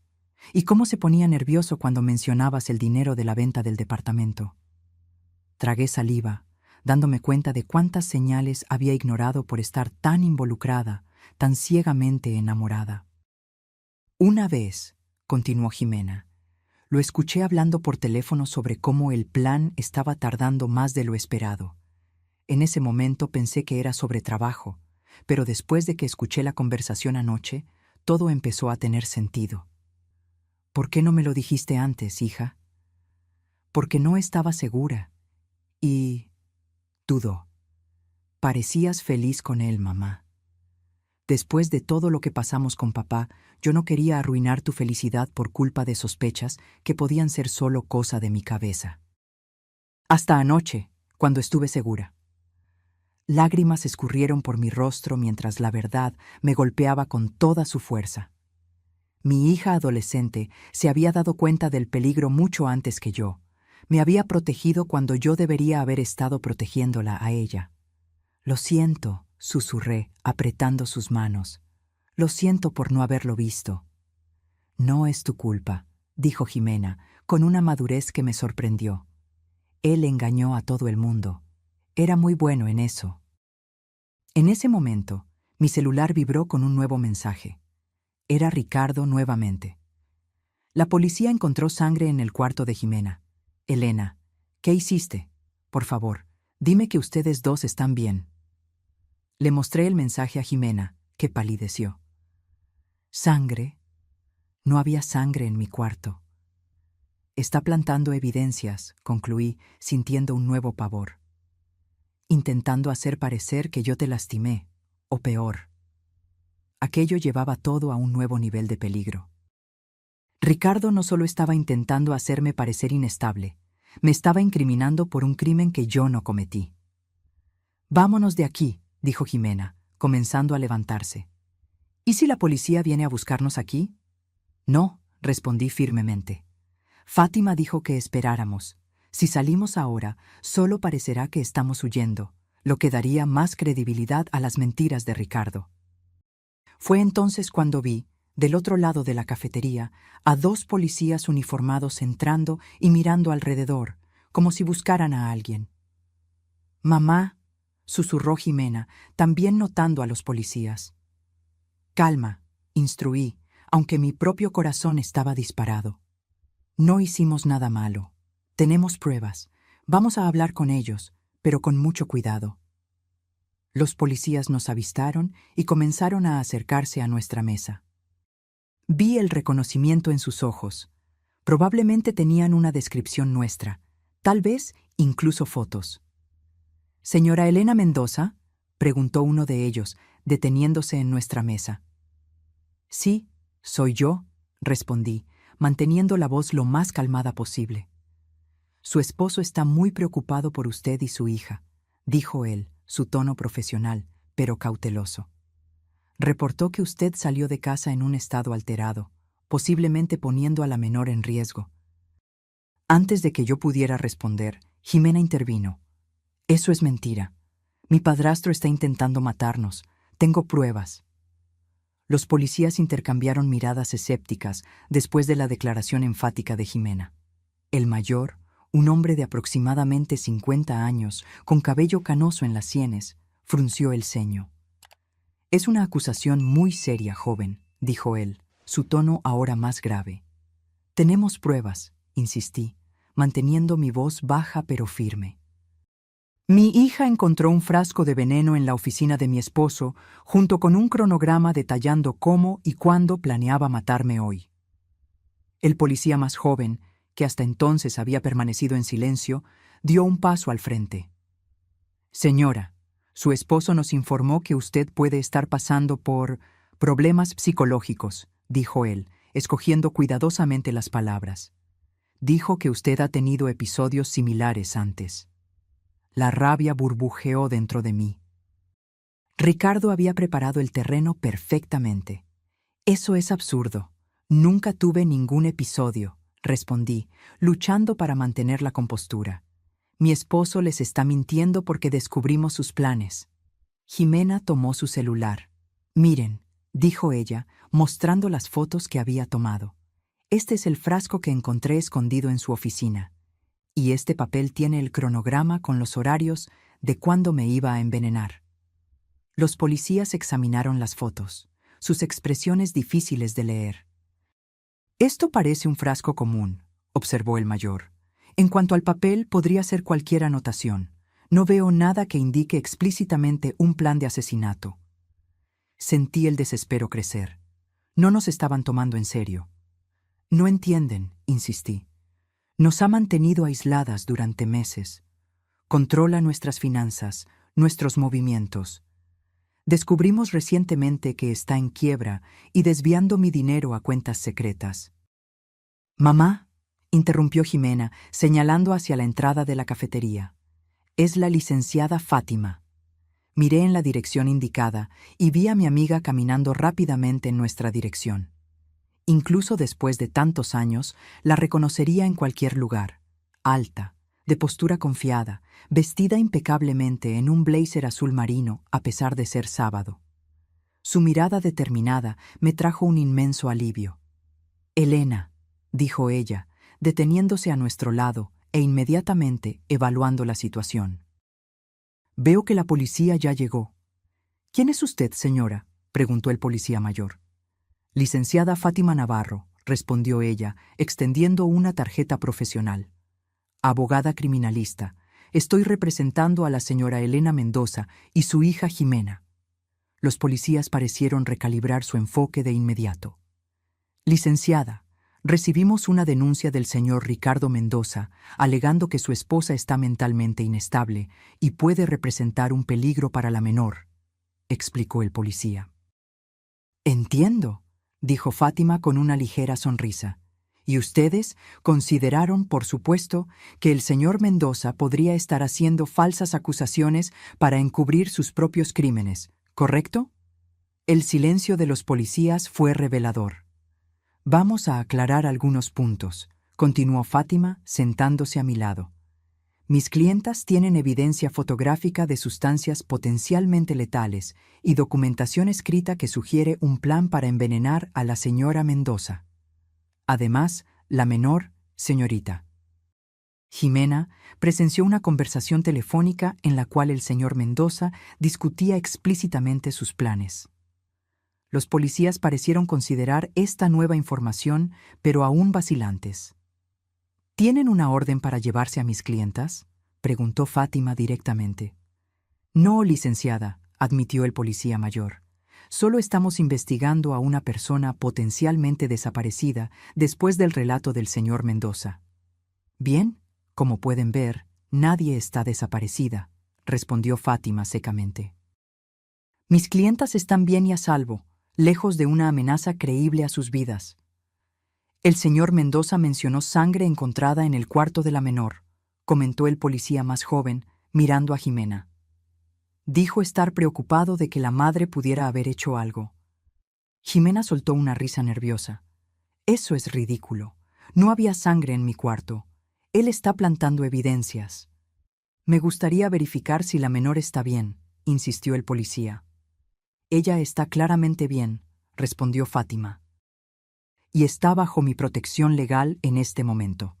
Y cómo se ponía nervioso cuando mencionabas el dinero de la venta del departamento. Tragué saliva, dándome cuenta de cuántas señales había ignorado por estar tan involucrada, tan ciegamente enamorada. Una vez, continuó Ximena, lo escuché hablando por teléfono sobre cómo el plan estaba tardando más de lo esperado. En ese momento pensé que era sobre trabajo, pero después de que escuché la conversación anoche, todo empezó a tener sentido. ¿Por qué no me lo dijiste antes, hija? Porque no estaba segura. Y dudó. Parecías feliz con él, mamá. Después de todo lo que pasamos con papá, yo no quería arruinar tu felicidad por culpa de sospechas que podían ser solo cosa de mi cabeza. Hasta anoche, cuando estuve segura. Lágrimas escurrieron por mi rostro mientras la verdad me golpeaba con toda su fuerza. Mi hija adolescente se había dado cuenta del peligro mucho antes que yo. Me había protegido cuando yo debería haber estado protegiéndola a ella. Lo siento, susurré, apretando sus manos. Lo siento por no haberlo visto. No es tu culpa, dijo Ximena, con una madurez que me sorprendió. Él engañó a todo el mundo. Era muy bueno en eso. En ese momento, mi celular vibró con un nuevo mensaje. Era Ricardo nuevamente. La policía encontró sangre en el cuarto de Jimena. Elena, ¿qué hiciste? Por favor, dime que ustedes dos están bien. Le mostré el mensaje a Jimena, que palideció. ¿Sangre? No había sangre en mi cuarto. Está plantando evidencias, concluí, sintiendo un nuevo pavor. Intentando hacer parecer que yo te lastimé, o peor. Aquello llevaba todo a un nuevo nivel de peligro. Ricardo no solo estaba intentando hacerme parecer inestable, me estaba incriminando por un crimen que yo no cometí. Vámonos de aquí, dijo Jimena, comenzando a levantarse. ¿Y si la policía viene a buscarnos aquí? No, respondí firmemente. Fátima dijo que esperáramos. Si salimos ahora, solo parecerá que estamos huyendo, lo que daría más credibilidad a las mentiras de Ricardo. Fue entonces cuando vi, del otro lado de la cafetería, a dos policías uniformados entrando y mirando alrededor, como si buscaran a alguien. «Mamá», susurró Jimena, también notando a los policías. «Calma», instruí, aunque mi propio corazón estaba disparado. «No hicimos nada malo. Tenemos pruebas. Vamos a hablar con ellos, pero con mucho cuidado». Los policías nos avistaron y comenzaron a acercarse a nuestra mesa. Vi el reconocimiento en sus ojos. Probablemente tenían una descripción nuestra, tal vez incluso fotos. «¿Señora Elena Mendoza?», preguntó uno de ellos, deteniéndose en nuestra mesa. «Sí, soy yo», respondí, manteniendo la voz lo más calmada posible. «Su esposo está muy preocupado por usted y su hija», dijo él, su tono profesional, pero cauteloso. «Reportó que usted salió de casa en un estado alterado, posiblemente poniendo a la menor en riesgo». Antes de que yo pudiera responder, Jimena intervino. «Eso es mentira. Mi padrastro está intentando matarnos. Tengo pruebas». Los policías intercambiaron miradas escépticas después de la declaración enfática de Jimena. El mayor, un hombre de aproximadamente 50 años, con cabello canoso en las sienes, frunció el ceño. «Es una acusación muy seria, joven», dijo él, su tono ahora más grave. «Tenemos pruebas», insistí, manteniendo mi voz baja pero firme. «Mi hija encontró un frasco de veneno en la oficina de mi esposo, junto con un cronograma detallando cómo y cuándo planeaba matarme hoy». El policía más joven, que hasta entonces había permanecido en silencio, dio un paso al frente. «Señora, su esposo nos informó que usted puede estar pasando por problemas psicológicos», dijo él, escogiendo cuidadosamente las palabras. «Dijo que usted ha tenido episodios similares antes». La rabia burbujeó dentro de mí. Ricardo había preparado el terreno perfectamente. «Eso es absurdo. Nunca tuve ningún episodio», respondí, luchando para mantener la compostura. «Mi esposo les está mintiendo porque descubrimos sus planes». Jimena tomó su celular. «Miren», dijo ella, mostrando las fotos que había tomado. «Este es el frasco que encontré escondido en su oficina. Y este papel tiene el cronograma con los horarios de cuándo me iba a envenenar». Los policías examinaron las fotos, sus expresiones difíciles de leer. «Esto parece un frasco común», observó el mayor. «En cuanto al papel, podría ser cualquier anotación. No veo nada que indique explícitamente un plan de asesinato». Sentí el desespero crecer. No nos estaban tomando en serio. «No entienden», insistí. «Nos ha mantenido aisladas durante meses. Controla nuestras finanzas, nuestros movimientos. Descubrimos recientemente que está en quiebra y desviando mi dinero a cuentas secretas». «Mamá», interrumpió Jimena, señalando hacia la entrada de la cafetería. «Es la licenciada Fátima». Miré en la dirección indicada y vi a mi amiga caminando rápidamente en nuestra dirección. Incluso después de tantos años, la reconocería en cualquier lugar. Alta, de postura confiada, vestida impecablemente en un blazer azul marino a pesar de ser sábado. Su mirada determinada me trajo un inmenso alivio. «Elena», dijo ella, deteniéndose a nuestro lado e inmediatamente evaluando la situación. «Veo que la policía ya llegó». «¿Quién es usted, señora?», preguntó el policía mayor. «Licenciada Fátima Navarro», respondió ella, extendiendo una tarjeta profesional. Abogada criminalista, estoy representando a la señora Elena Mendoza y su hija Jimena. Los policías parecieron recalibrar su enfoque de inmediato. Licenciada, recibimos una denuncia del señor Ricardo Mendoza alegando que su esposa está mentalmente inestable y puede representar un peligro para la menor, explicó el policía. Entiendo, dijo Fátima con una ligera sonrisa. Y ustedes consideraron, por supuesto, que el señor Mendoza podría estar haciendo falsas acusaciones para encubrir sus propios crímenes, ¿correcto? El silencio de los policías fue revelador. Vamos a aclarar algunos puntos, continuó Fátima, sentándose a mi lado. Mis clientas tienen evidencia fotográfica de sustancias potencialmente letales y documentación escrita que sugiere un plan para envenenar a la señora Mendoza. Además, la menor, señorita Jimena, presenció una conversación telefónica en la cual el señor Mendoza discutía explícitamente sus planes. Los policías parecieron considerar esta nueva información, pero aún vacilantes. ¿Tienen una orden para llevarse a mis clientas?, preguntó Fátima directamente. No, licenciada, admitió el policía mayor. Solo estamos investigando a una persona potencialmente desaparecida después del relato del señor Mendoza. Bien, como pueden ver, nadie está desaparecida, respondió Fátima secamente. Mis clientas están bien y a salvo, lejos de una amenaza creíble a sus vidas. El señor Mendoza mencionó sangre encontrada en el cuarto de la menor, comentó el policía más joven, mirando a Jimena. Dijo estar preocupado de que la madre pudiera haber hecho algo. Jimena soltó una risa nerviosa. Eso es ridículo. No había sangre en mi cuarto. Él está plantando evidencias. Me gustaría verificar si la menor está bien, insistió el policía. Ella está claramente bien, respondió Fátima. Y está bajo mi protección legal en este momento.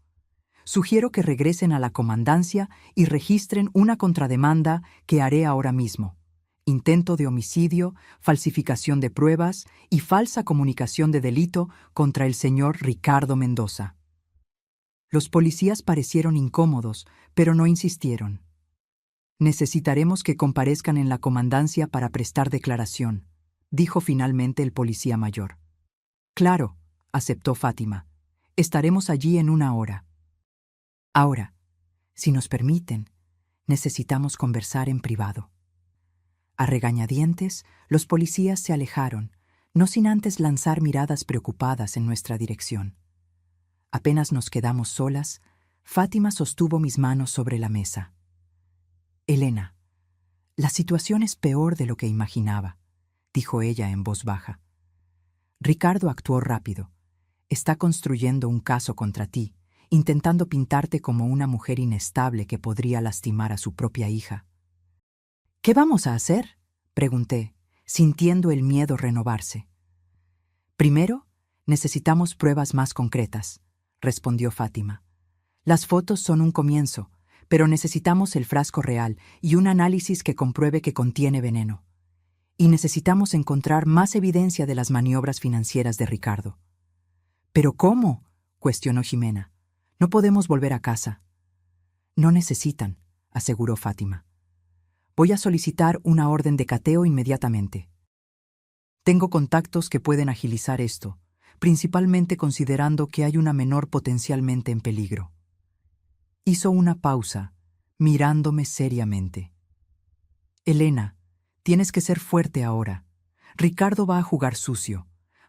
Sugiero que regresen a la comandancia y registren una contrademanda que haré ahora mismo. Intento de homicidio, falsificación de pruebas y falsa comunicación de delito contra el señor Ricardo Mendoza. Los policías parecieron incómodos, pero no insistieron. Necesitaremos que comparezcan en la comandancia para prestar declaración, dijo finalmente el policía mayor. Claro, aceptó Fátima. Estaremos allí en 1 hora. Ahora, si nos permiten, necesitamos conversar en privado. A regañadientes, los policías se alejaron, no sin antes lanzar miradas preocupadas en nuestra dirección. Apenas nos quedamos solas, Fátima sostuvo mis manos sobre la mesa. Elena, la situación es peor de lo que imaginaba, dijo ella en voz baja. Ricardo actuó rápido. Está construyendo un caso contra ti, intentando pintarte como una mujer inestable que podría lastimar a su propia hija. ¿Qué vamos a hacer?, pregunté, sintiendo el miedo renovarse. Primero, necesitamos pruebas más concretas, respondió Fátima. Las fotos son un comienzo, pero necesitamos el frasco real y un análisis que compruebe que contiene veneno. Y necesitamos encontrar más evidencia de las maniobras financieras de Ricardo. ¿Pero cómo?, cuestionó Jimena. No podemos volver a casa. No necesitan, aseguró Fátima. Voy a solicitar una orden de cateo inmediatamente. Tengo contactos que pueden agilizar esto, principalmente considerando que hay una menor potencialmente en peligro. Hizo una pausa, mirándome seriamente. Elena, tienes que ser fuerte ahora. Ricardo va a jugar sucio.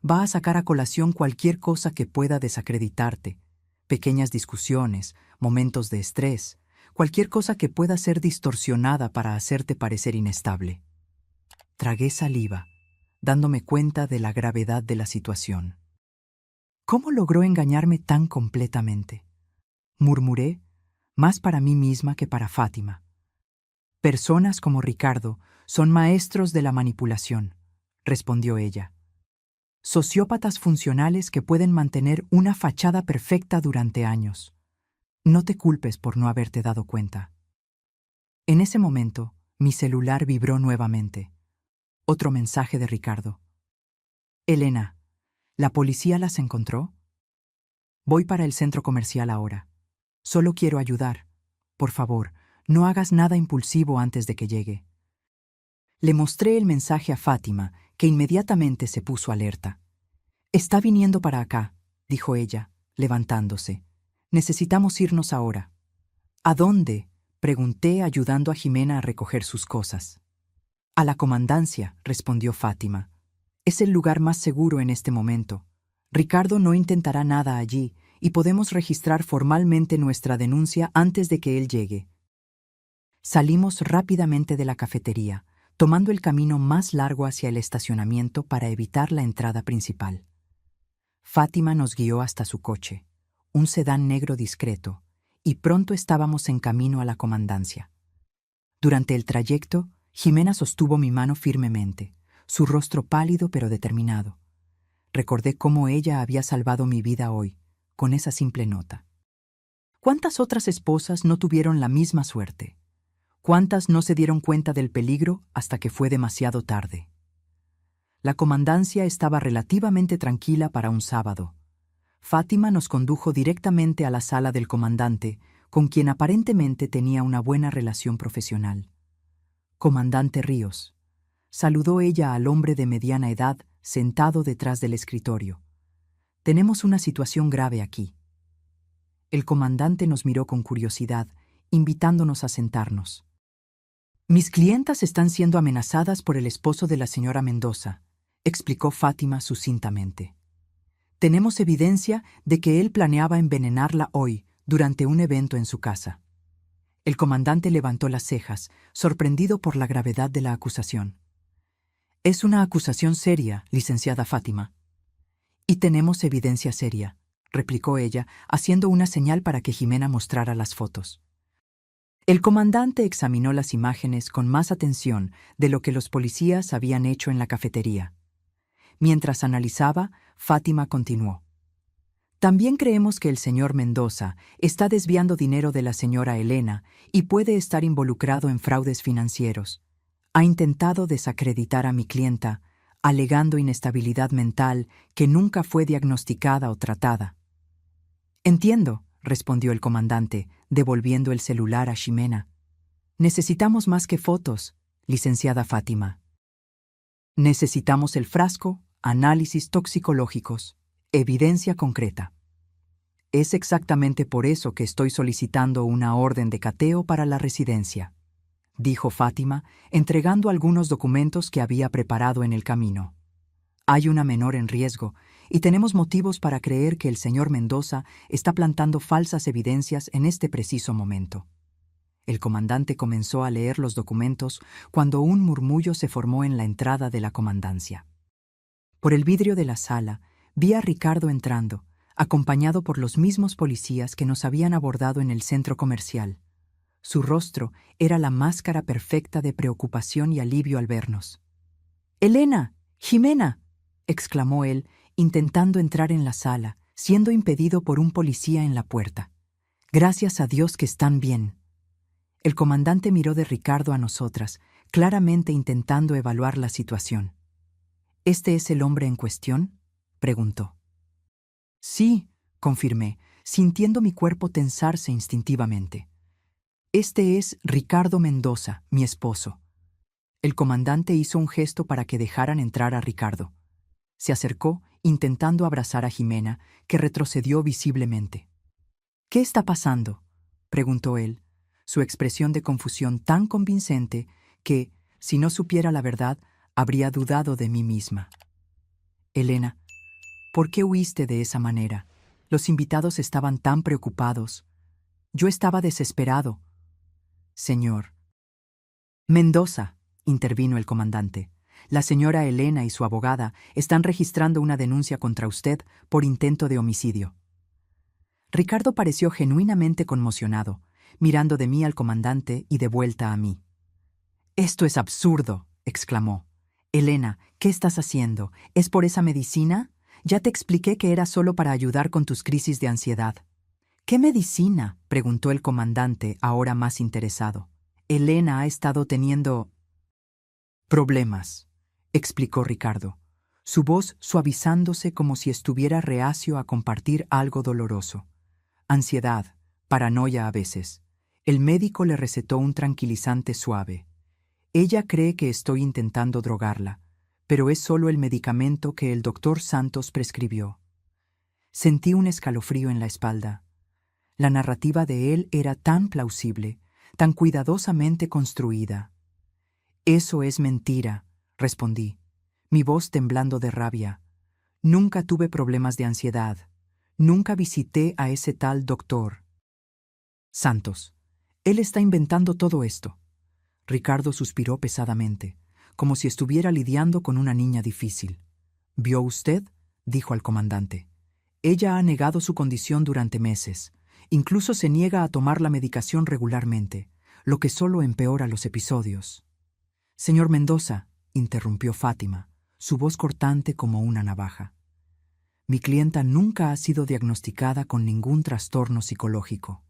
Va a sacar a colación cualquier cosa que pueda desacreditarte. Pequeñas discusiones, momentos de estrés, cualquier cosa que pueda ser distorsionada para hacerte parecer inestable. Tragué saliva, dándome cuenta de la gravedad de la situación. ¿Cómo logró engañarme tan completamente?, murmuré, más para mí misma que para Fátima. Personas como Ricardo son maestros de la manipulación, respondió ella. Sociópatas funcionales que pueden mantener una fachada perfecta durante años. No te culpes por no haberte dado cuenta. En ese momento, mi celular vibró nuevamente. Otro mensaje de Ricardo. Elena, ¿la policía las encontró?, Voy para el centro comercial ahora. Solo quiero ayudar. Por favor, no hagas nada impulsivo antes de que llegue. Le mostré el mensaje a Fátima, que inmediatamente se puso alerta. Está viniendo para acá, dijo ella, levantándose. Necesitamos irnos ahora. ¿A dónde?, pregunté, ayudando a Jimena a recoger sus cosas. A la comandancia, respondió Fátima. Es el lugar más seguro en este momento. Ricardo no intentará nada allí y podemos registrar formalmente nuestra denuncia antes de que él llegue. Salimos rápidamente de la cafetería, tomando el camino más largo hacia el estacionamiento para evitar la entrada principal. Fátima nos guió hasta su coche, un sedán negro discreto, y pronto estábamos en camino a la comandancia. Durante el trayecto, Jimena sostuvo mi mano firmemente, su rostro pálido pero determinado. Recordé cómo ella había salvado mi vida hoy, con esa simple nota. ¿Cuántas otras esposas no tuvieron la misma suerte? ¿Cuántas no se dieron cuenta del peligro hasta que fue demasiado tarde? La comandancia estaba relativamente tranquila para un sábado. Fátima nos condujo directamente a la sala del comandante, con quien aparentemente tenía una buena relación profesional. «Comandante Ríos», saludó ella al hombre de mediana edad sentado detrás del escritorio. «Tenemos una situación grave aquí». El comandante nos miró con curiosidad, invitándonos a sentarnos. «Mis clientas están siendo amenazadas por el esposo de la señora Mendoza», explicó Fátima sucintamente. «Tenemos evidencia de que él planeaba envenenarla hoy, durante un evento en su casa». El comandante levantó las cejas, sorprendido por la gravedad de la acusación. «Es una acusación seria, licenciada Fátima». «Y tenemos evidencia seria», replicó ella, haciendo una señal para que Jimena mostrara las fotos. El comandante examinó las imágenes con más atención de lo que los policías habían hecho en la cafetería. Mientras analizaba, Fátima continuó. «También creemos que el señor Mendoza está desviando dinero de la señora Elena y puede estar involucrado en fraudes financieros. Ha intentado desacreditar a mi clienta, alegando inestabilidad mental que nunca fue diagnosticada o tratada». «Entiendo», respondió el comandante, devolviendo el celular a Ximena. «Necesitamos más que fotos, licenciada Fátima. Necesitamos el frasco, análisis toxicológicos, evidencia concreta. Es exactamente por eso que estoy solicitando una orden de cateo para la residencia», dijo Fátima, entregando algunos documentos que había preparado en el camino. «Hay una menor en riesgo y tenemos motivos para creer que el señor Mendoza está plantando falsas evidencias en este preciso momento». El comandante comenzó a leer los documentos cuando un murmullo se formó en la entrada de la comandancia. Por el vidrio de la sala vi a Ricardo entrando, acompañado por los mismos policías que nos habían abordado en el centro comercial. Su rostro era la máscara perfecta de preocupación y alivio al vernos. «¡Elena! ¡Jimena!», exclamó él, intentando entrar en la sala, siendo impedido por un policía en la puerta. «Gracias a Dios que están bien». El comandante miró de Ricardo a nosotras, claramente intentando evaluar la situación. «¿Este es el hombre en cuestión?», preguntó. «Sí», confirmé, sintiendo mi cuerpo tensarse instintivamente. «Este es Ricardo Mendoza, mi esposo». El comandante hizo un gesto para que dejaran entrar a Ricardo. Se acercó, intentando abrazar a Jimena, que retrocedió visiblemente. «¿Qué está pasando?», preguntó él, su expresión de confusión tan convincente que, si no supiera la verdad, habría dudado de mí misma. «Elena, ¿por qué huiste de esa manera? Los invitados estaban tan preocupados. Yo estaba desesperado». «Señor Mendoza», intervino el comandante, «la señora Elena y su abogada están registrando una denuncia contra usted por intento de homicidio». Ricardo pareció genuinamente conmocionado, mirando de mí al comandante y de vuelta a mí. «Esto es absurdo», exclamó. «Elena, ¿qué estás haciendo? ¿Es por esa medicina? Ya te expliqué que era solo para ayudar con tus crisis de ansiedad». «¿Qué medicina?», preguntó el comandante, ahora más interesado. «Elena ha estado teniendo problemas», explicó Ricardo. su voz suavizándose como si estuviera reacio a compartir algo doloroso. Ansiedad, paranoia a veces. El médico le recetó un tranquilizante suave. Ella cree que estoy intentando drogarla, pero es solo el medicamento que el doctor Santos prescribió. Sentí un escalofrío en la espalda. La narrativa de él era tan plausible, tan cuidadosamente construida. «Eso es mentira», respondí, mi voz temblando de rabia. «Nunca tuve problemas de ansiedad. Nunca visité a ese tal doctor Santos. Él está inventando todo esto». Ricardo suspiró pesadamente, como si estuviera lidiando con una niña difícil. «¿Vio usted?», dijo al comandante. «Ella ha negado su condición durante meses. Incluso se niega a tomar la medicación regularmente, lo que solo empeora los episodios». «Señor Mendoza», interrumpió Fátima, su voz cortante como una navaja. «Mi clienta nunca ha sido diagnosticada con ningún trastorno psicológico.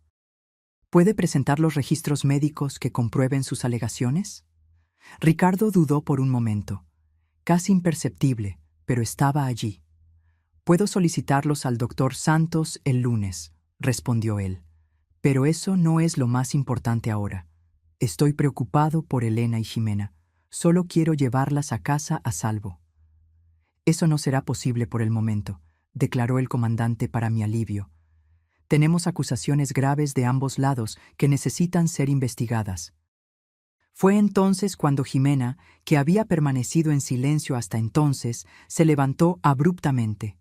¿Puede presentar los registros médicos que comprueben sus alegaciones?». Ricardo dudó por un momento, casi imperceptible, pero estaba allí. «Puedo solicitarlos al doctor Santos el lunes», respondió él. «Pero eso no es lo más importante ahora. Estoy preocupado por Elena y Jimena. Solo quiero llevarlas a casa a salvo». «Eso no será posible por el momento», declaró el comandante para mi alivio. «Tenemos acusaciones graves de ambos lados que necesitan ser investigadas». Fue entonces cuando Jimena, que había permanecido en silencio hasta entonces, se levantó abruptamente.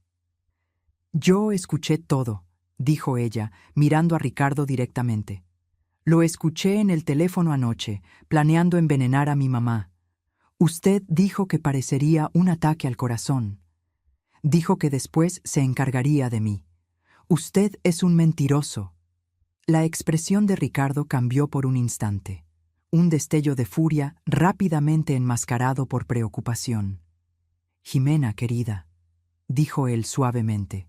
«Yo escuché todo», dijo ella, mirando a Ricardo directamente. «Lo escuché en el teléfono anoche, planeando envenenar a mi mamá. Usted dijo que parecería un ataque al corazón. Dijo que después se encargaría de mí. Usted es un mentiroso». La expresión de Ricardo cambió por un instante. Un destello de furia rápidamente enmascarado por preocupación. «Jimena, querida», dijo él suavemente.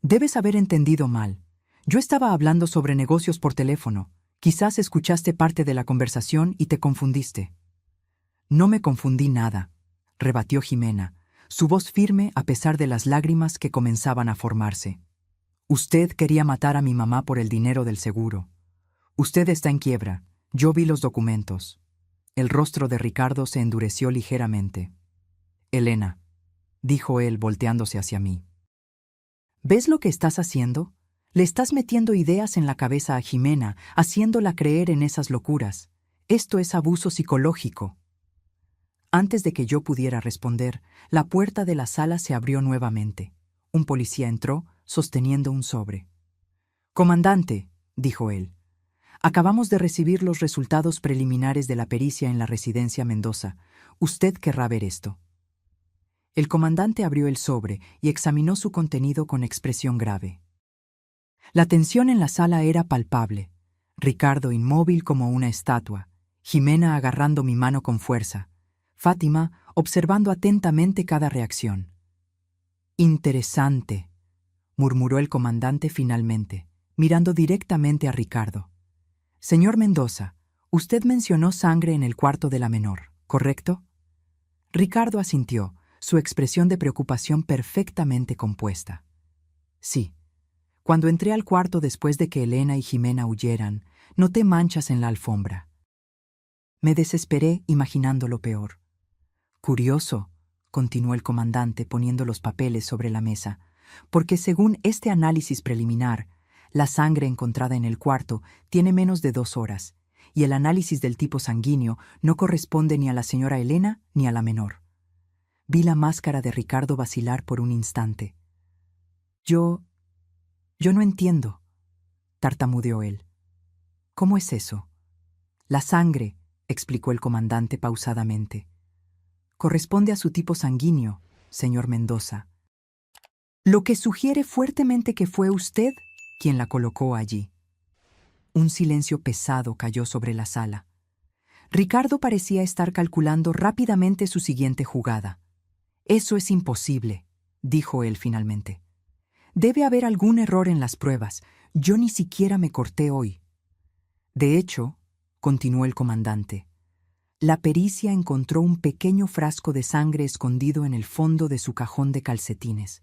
«Debes haber entendido mal. Yo estaba hablando sobre negocios por teléfono. Quizás escuchaste parte de la conversación y te confundiste». «No me confundí nada», rebatió Jimena, su voz firme a pesar de las lágrimas que comenzaban a formarse. «Usted quería matar a mi mamá por el dinero del seguro. Usted está en quiebra. Yo vi los documentos». El rostro de Ricardo se endureció ligeramente. «Elena», dijo él volteándose hacia mí. «¿Ves lo que estás haciendo? Le estás metiendo ideas en la cabeza a Jimena, haciéndola creer en esas locuras. Esto es abuso psicológico». Antes de que yo pudiera responder, la puerta de la sala se abrió nuevamente. Un policía entró, sosteniendo un sobre. «Comandante», dijo él, «acabamos de recibir los resultados preliminares de la pericia en la residencia Mendoza. Usted querrá ver esto». El comandante abrió el sobre y examinó su contenido con expresión grave. La tensión en la sala era palpable. Ricardo inmóvil como una estatua, Jimena agarrando mi mano con fuerza, Fátima observando atentamente cada reacción. «Interesante», murmuró el comandante finalmente, mirando directamente a Ricardo. «Señor Mendoza, usted mencionó sangre en el cuarto de la menor, ¿correcto?». Ricardo asintió, su expresión de preocupación perfectamente compuesta. «Sí. Cuando entré al cuarto después de que Elena y Jimena huyeran, noté manchas en la alfombra. Me desesperé imaginando lo peor». «Curioso», continuó el comandante poniendo los papeles sobre la mesa, «porque según este análisis preliminar, la sangre encontrada en el cuarto tiene menos de 2 horas, y el análisis del tipo sanguíneo no corresponde ni a la señora Elena ni a la menor». Vi la máscara de Ricardo vacilar por un instante. Yo no entiendo», tartamudeó él. «¿Cómo es eso?». «La sangre», explicó el comandante pausadamente, «corresponde a su tipo sanguíneo, señor Mendoza. Lo que sugiere fuertemente que fue usted quien la colocó allí». Un silencio pesado cayó sobre la sala. Ricardo parecía estar calculando rápidamente su siguiente jugada. «Eso es imposible», dijo él finalmente. «Debe haber algún error en las pruebas. Yo ni siquiera me corté hoy». «De hecho», continuó el comandante, La pericia encontró un pequeño frasco de sangre escondido en el fondo de su cajón de calcetines.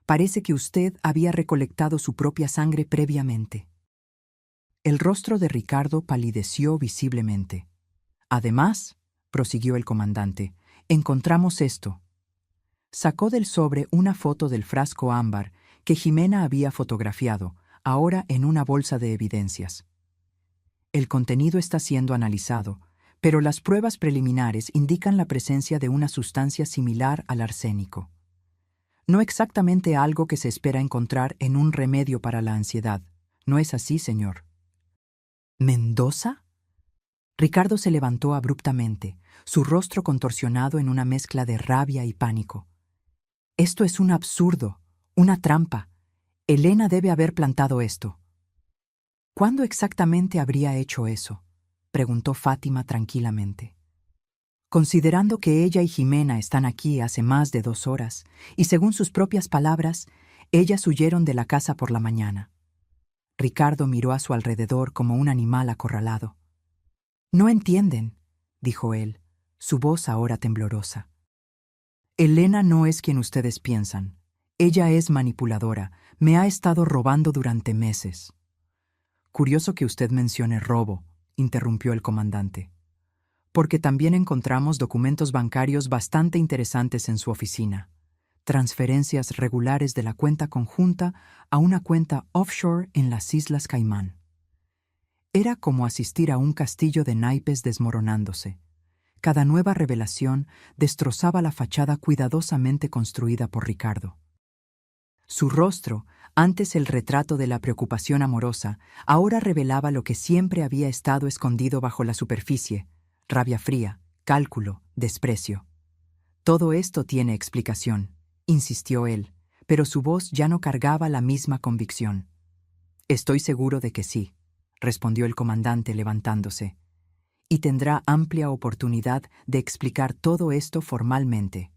Parece que usted había recolectado su propia sangre previamente. El rostro de Ricardo palideció visiblemente. Además, prosiguió el comandante, encontramos esto. Sacó del sobre una foto del frasco ámbar que Jimena había fotografiado, ahora en una bolsa de evidencias. El contenido está siendo analizado, pero las pruebas preliminares indican la presencia de una sustancia similar al arsénico. No exactamente algo que se espera encontrar en un remedio para la ansiedad. ¿No es así, señor? ¿Mendoza? Ricardo se levantó abruptamente, su rostro contorsionado en una mezcla de rabia y pánico. Esto es un absurdo, una trampa. Elena debe haber plantado esto. ¿Cuándo exactamente habría hecho eso?, preguntó Fátima tranquilamente. Considerando que ella y Jimena están aquí hace más de 2 horas, y según sus propias palabras, ellas huyeron de la casa por la mañana. Ricardo miró a su alrededor como un animal acorralado. «No entienden», dijo él, su voz ahora temblorosa. «Elena no es quien ustedes piensan. Ella es manipuladora, me ha estado robando durante meses». «Curioso que usted mencione robo», interrumpió el comandante, «porque también encontramos documentos bancarios bastante interesantes en su oficina. Transferencias regulares de la cuenta conjunta a una cuenta offshore en las Islas Caimán». Era como asistir a un castillo de naipes desmoronándose. Cada nueva revelación destrozaba la fachada cuidadosamente construida por Ricardo. Su rostro, antes el retrato de la preocupación amorosa, ahora revelaba lo que siempre había estado escondido bajo la superficie: rabia fría, cálculo, desprecio. «Todo esto tiene explicación», insistió él, pero su voz ya no cargaba la misma convicción. «Estoy seguro de que sí», respondió el comandante levantándose, «y tendrá amplia oportunidad de explicar todo esto formalmente».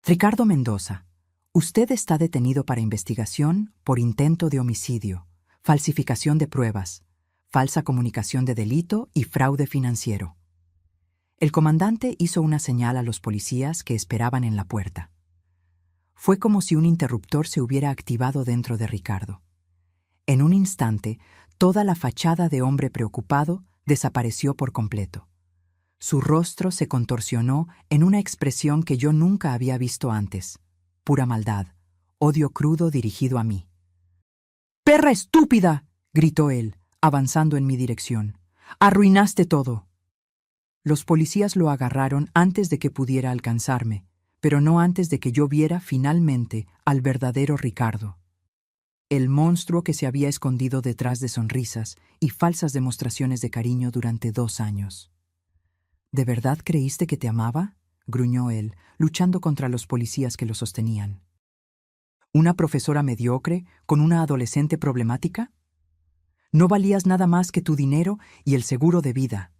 «Ricardo Mendoza, usted está detenido para investigación por intento de homicidio, falsificación de pruebas, falsa comunicación de delito y fraude financiero». El comandante hizo una señal a los policías que esperaban en la puerta. Fue como si un interruptor se hubiera activado dentro de Ricardo. En un instante, toda la fachada de hombre preocupado desapareció por completo. Su rostro se contorsionó en una expresión que yo nunca había visto antes: pura maldad, odio crudo dirigido a mí. «¡Perra estúpida!», gritó él, avanzando en mi dirección. «¡Arruinaste todo!». Los policías lo agarraron antes de que pudiera alcanzarme, pero no antes de que yo viera finalmente al verdadero Ricardo. El monstruo que se había escondido detrás de sonrisas y falsas demostraciones de cariño durante 2 años. «¿De verdad creíste que te amaba?», gruñó él, luchando contra los policías que lo sostenían. «¿Una profesora mediocre con una adolescente problemática? No valías nada más que tu dinero y el seguro de vida».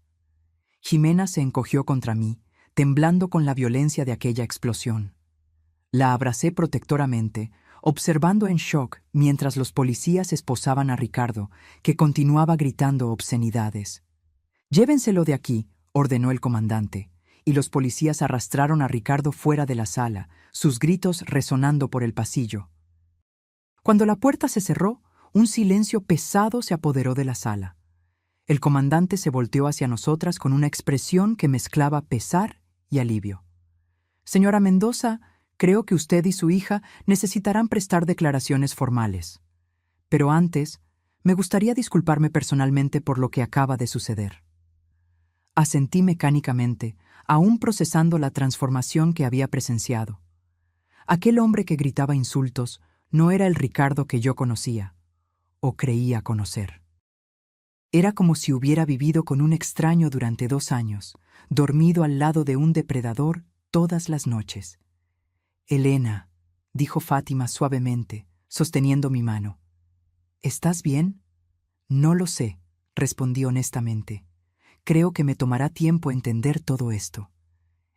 Jimena se encogió contra mí, temblando con la violencia de aquella explosión. La abracé protectoramente, observando en shock mientras los policías esposaban a Ricardo, que continuaba gritando obscenidades. «Llévenselo de aquí», ordenó el comandante, y los policías arrastraron a Ricardo fuera de la sala, sus gritos resonando por el pasillo. Cuando la puerta se cerró, un silencio pesado se apoderó de la sala. El comandante se volteó hacia nosotras con una expresión que mezclaba pesar y alivio. «Señora Mendoza, creo que usted y su hija necesitarán prestar declaraciones formales. Pero antes, me gustaría disculparme personalmente por lo que acaba de suceder». Asentí mecánicamente, aún procesando la transformación que había presenciado. Aquel hombre que gritaba insultos no era el Ricardo que yo conocía, o creía conocer. Era como si hubiera vivido con un extraño durante 2 años, dormido al lado de un depredador todas las noches. «Elena», dijo Fátima suavemente, sosteniendo mi mano. «¿Estás bien?». «No lo sé», respondí honestamente. «Creo que me tomará tiempo entender todo esto».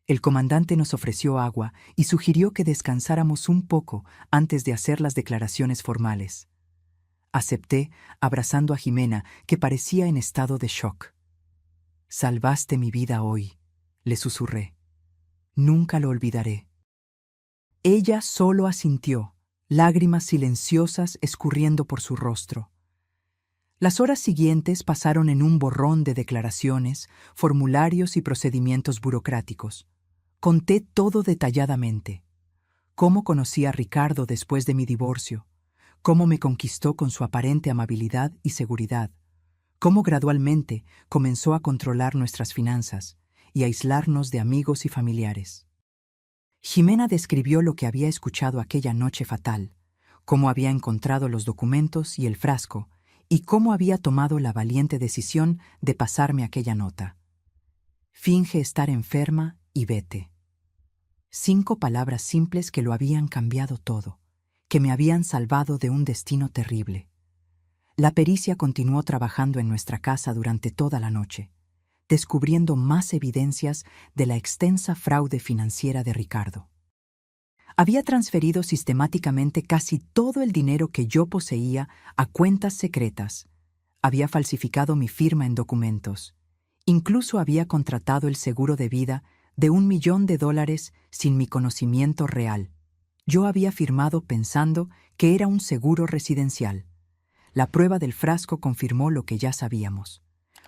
El comandante nos ofreció agua y sugirió que descansáramos un poco antes de hacer las declaraciones formales. Acepté, abrazando a Jimena, que parecía en estado de shock. Salvaste mi vida hoy, le susurré. Nunca lo olvidaré. Ella solo asintió, lágrimas silenciosas escurriendo por su rostro. Las horas siguientes pasaron en un borrón de declaraciones, formularios y procedimientos burocráticos. Conté todo detalladamente. Cómo conocí a Ricardo después de mi divorcio, cómo me conquistó con su aparente amabilidad y seguridad, cómo gradualmente comenzó a controlar nuestras finanzas y a aislarnos de amigos y familiares. Ximena describió lo que había escuchado aquella noche fatal, cómo había encontrado los documentos y el frasco, y cómo había tomado la valiente decisión de pasarme aquella nota. Finge estar enferma y vete. 5 palabras simples que lo habían cambiado todo, que me habían salvado de un destino terrible. La pericia continuó trabajando en nuestra casa durante toda la noche, descubriendo más evidencias de la extensa fraude financiera de Ricardo. Había transferido sistemáticamente casi todo el dinero que yo poseía a cuentas secretas. Había falsificado mi firma en documentos. Incluso había contratado el seguro de vida de $1 millón sin mi conocimiento real. Yo había firmado pensando que era un seguro residencial. La prueba del frasco confirmó lo que ya sabíamos.